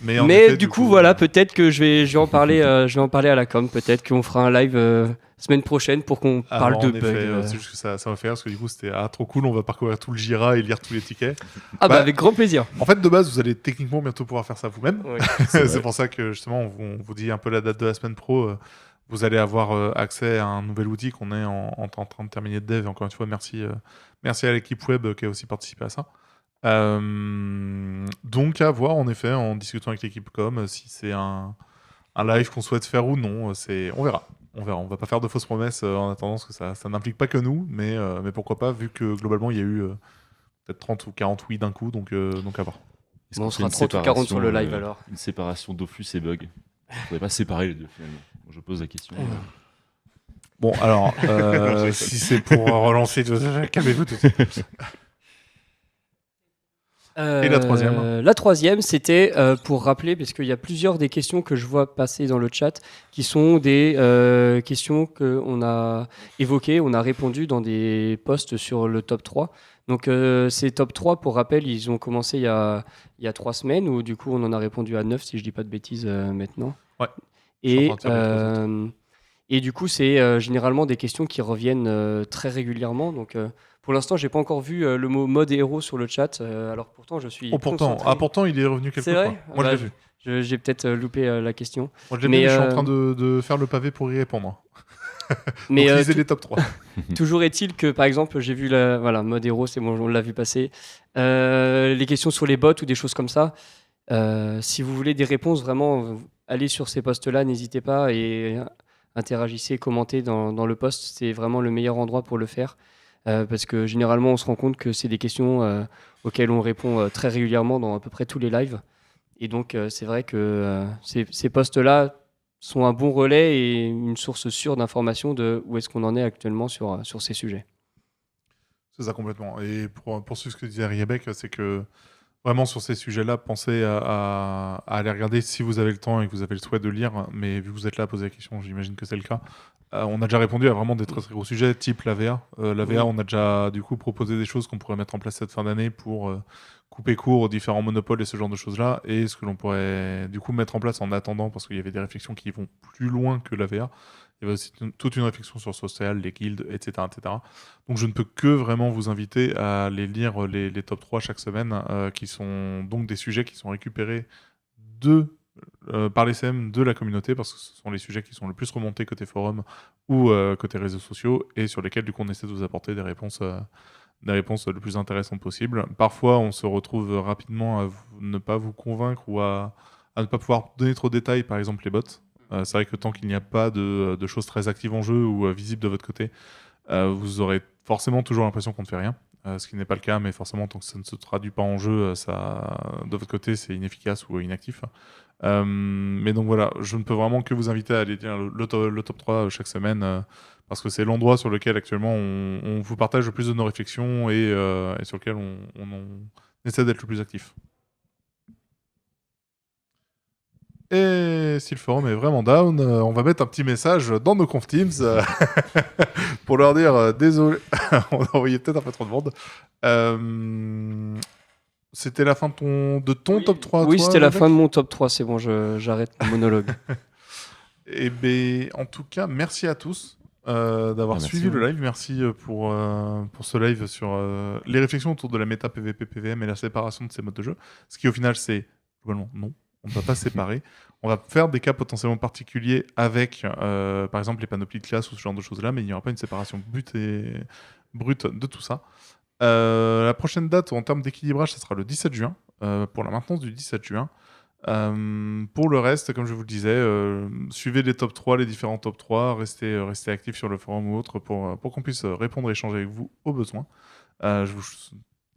Mais, en Mais effet, du coup, voilà, peut-être que je vais en parler à la com. Peut-être qu'on fera un live semaine prochaine pour qu'on parle alors, de en bugs. effet, c'est juste que ça m'a fait rire parce que du coup, c'était trop cool. On va parcourir tout le Jira et lire tous les tickets. Ah bah Bah, avec grand plaisir. En fait, de base, vous allez techniquement bientôt pouvoir faire ça vous-même. Ouais. C'est pour ça que justement, on vous dit un peu la date de la semaine pro. Vous allez avoir accès à un nouvel outil qu'on est en train de terminer de dev. Et encore une fois, merci à l'équipe web qui a aussi participé à ça. Donc à voir en effet en discutant avec l'équipe com si c'est un live qu'on souhaite faire ou non. On verra. On va pas faire de fausses promesses en attendant parce que ça n'implique pas que nous, mais pourquoi pas vu que globalement il y a eu peut-être 30 ou 40 oui d'un coup, donc à voir. Est-ce Bon, qu'on on fait sera une 30 ou 40 sur le séparation, live alors. Une séparation Dofus et bug. On ne pourrait pas séparer les deux finalement. Je pose la question. Bon alors si c'est pour relancer, calmez-vous tout de suite. Et la troisième La troisième, c'était pour rappeler, parce qu'il y a plusieurs des questions que je vois passer dans le chat, qui sont des questions qu'on a évoquées, on a répondu dans des posts sur le top 3. Donc ces top 3, pour rappel, ils ont commencé il y a 3 semaines, où du coup on en a répondu à 9, si je dis pas de bêtises maintenant. Ouais. Je suis Et, en train de faire les et du coup, c'est généralement des questions qui reviennent très régulièrement. Donc pour l'instant, j'ai pas encore vu le mot mode héros sur le chat. Alors pourtant, je suis concentré. pourtant il est revenu quelques C'est fois. vrai. Moi Bah, je l'ai vu. J'ai peut-être loupé la question. Moi je l'ai mais, vu, je suis en euh, train de faire le pavé pour y répondre. Mais Donc lisez les top 3. toujours est-il que, par exemple, j'ai vu mode héros, c'est bon, on l'a vu passer. Les questions sur les bots ou des choses comme ça. Si vous voulez des réponses, vraiment, allez sur ces posts-là, n'hésitez pas et interagissez, commentez dans le post. C'est vraiment le meilleur endroit pour le faire. Parce que généralement, on se rend compte que c'est des questions auxquelles on répond très régulièrement dans à peu près tous les lives. Et donc, c'est vrai que ces posts-là sont un bon relais et une source sûre d'information de où est-ce qu'on en est actuellement sur ces sujets. C'est ça complètement. Et pour poursuivre ce que disait Riebeck, c'est que vraiment sur ces sujets-là, pensez à aller regarder si vous avez le temps et que vous avez le souhait de lire. Mais vu que vous êtes là à poser la question, j'imagine que c'est le cas. On a déjà répondu à vraiment des très très gros sujets, type l'AVA. L'AVA, Oui. on a déjà du coup proposé des choses qu'on pourrait mettre en place cette fin d'année pour couper court aux différents monopoles et ce genre de choses-là. Et ce que l'on pourrait du coup mettre en place en attendant, parce qu'il y avait des réflexions qui vont plus loin que l'AVA. Il y avait aussi toute une réflexion sur social, les guildes, etc., etc. Donc je ne peux que vraiment vous inviter à aller lire les top 3 chaque semaine, qui sont donc des sujets qui sont récupérés par les CM de la communauté, parce que ce sont les sujets qui sont le plus remontés côté forum ou côté réseaux sociaux, et sur lesquels du coup on essaie de vous apporter des réponses le plus intéressantes possible. Parfois on se retrouve rapidement à ne pas vous convaincre ou à ne pas pouvoir donner trop de détails, par exemple les bots. C'est vrai que tant qu'il n'y a pas de choses très actives en jeu ou visibles de votre côté, vous aurez forcément toujours l'impression qu'on ne fait rien, ce qui n'est pas le cas, mais forcément, tant que ça ne se traduit pas en jeu, de votre côté, c'est inefficace ou inactif. Mais donc voilà, je ne peux vraiment que vous inviter à aller lire le top 3 chaque semaine, parce que c'est l'endroit sur lequel actuellement on vous partage le plus de nos réflexions et sur lequel on essaie d'être le plus actif. Et si le forum est vraiment down, on va mettre un petit message dans nos conf Teams pour leur dire désolé, on a envoyé peut-être un peu trop de monde. C'était la fin de ton top 3 Oui, toi, c'était la Rebecca fin de mon top 3, c'est bon, j'arrête mon monologue. Et ben, en tout cas, merci à tous d'avoir Merci suivi à vous. le live. Merci pour ce live sur les réflexions autour de la méta PVP PVM et la séparation de ces modes de jeu. Ce qui au final, c'est globalement non. On ne va pas séparer. On va faire des cas potentiellement particuliers avec, par exemple, les panoplies de classe ou ce genre de choses-là, mais il n'y aura pas une séparation brute de tout ça. La prochaine date en termes d'équilibrage, ce sera le 17 juin, pour la maintenance du 17 juin. Pour le reste, comme je vous le disais, suivez les top 3, les différents top 3, restez actifs sur le forum ou autre pour qu'on puisse répondre et échanger avec vous aux besoins. Je vous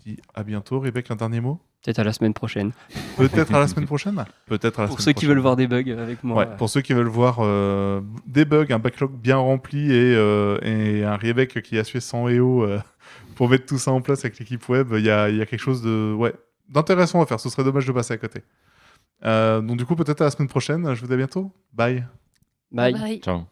dis à bientôt. Rebecca, un dernier mot? Peut-être à la semaine prochaine. Peut-être à la semaine prochaine? Peut-être à la Pour semaine ceux qui prochaine. veulent voir des bugs avec moi. Ouais, pour ceux qui veulent voir des bugs, un backlog bien rempli et un Rebecca qui a sué 100 EO pour mettre tout ça en place avec l'équipe web, il y a quelque chose d'intéressant à faire. Ce serait dommage de passer à côté. Donc du coup, peut-être à la semaine prochaine. Je vous dis à bientôt. Bye. Bye. Bye. Ciao.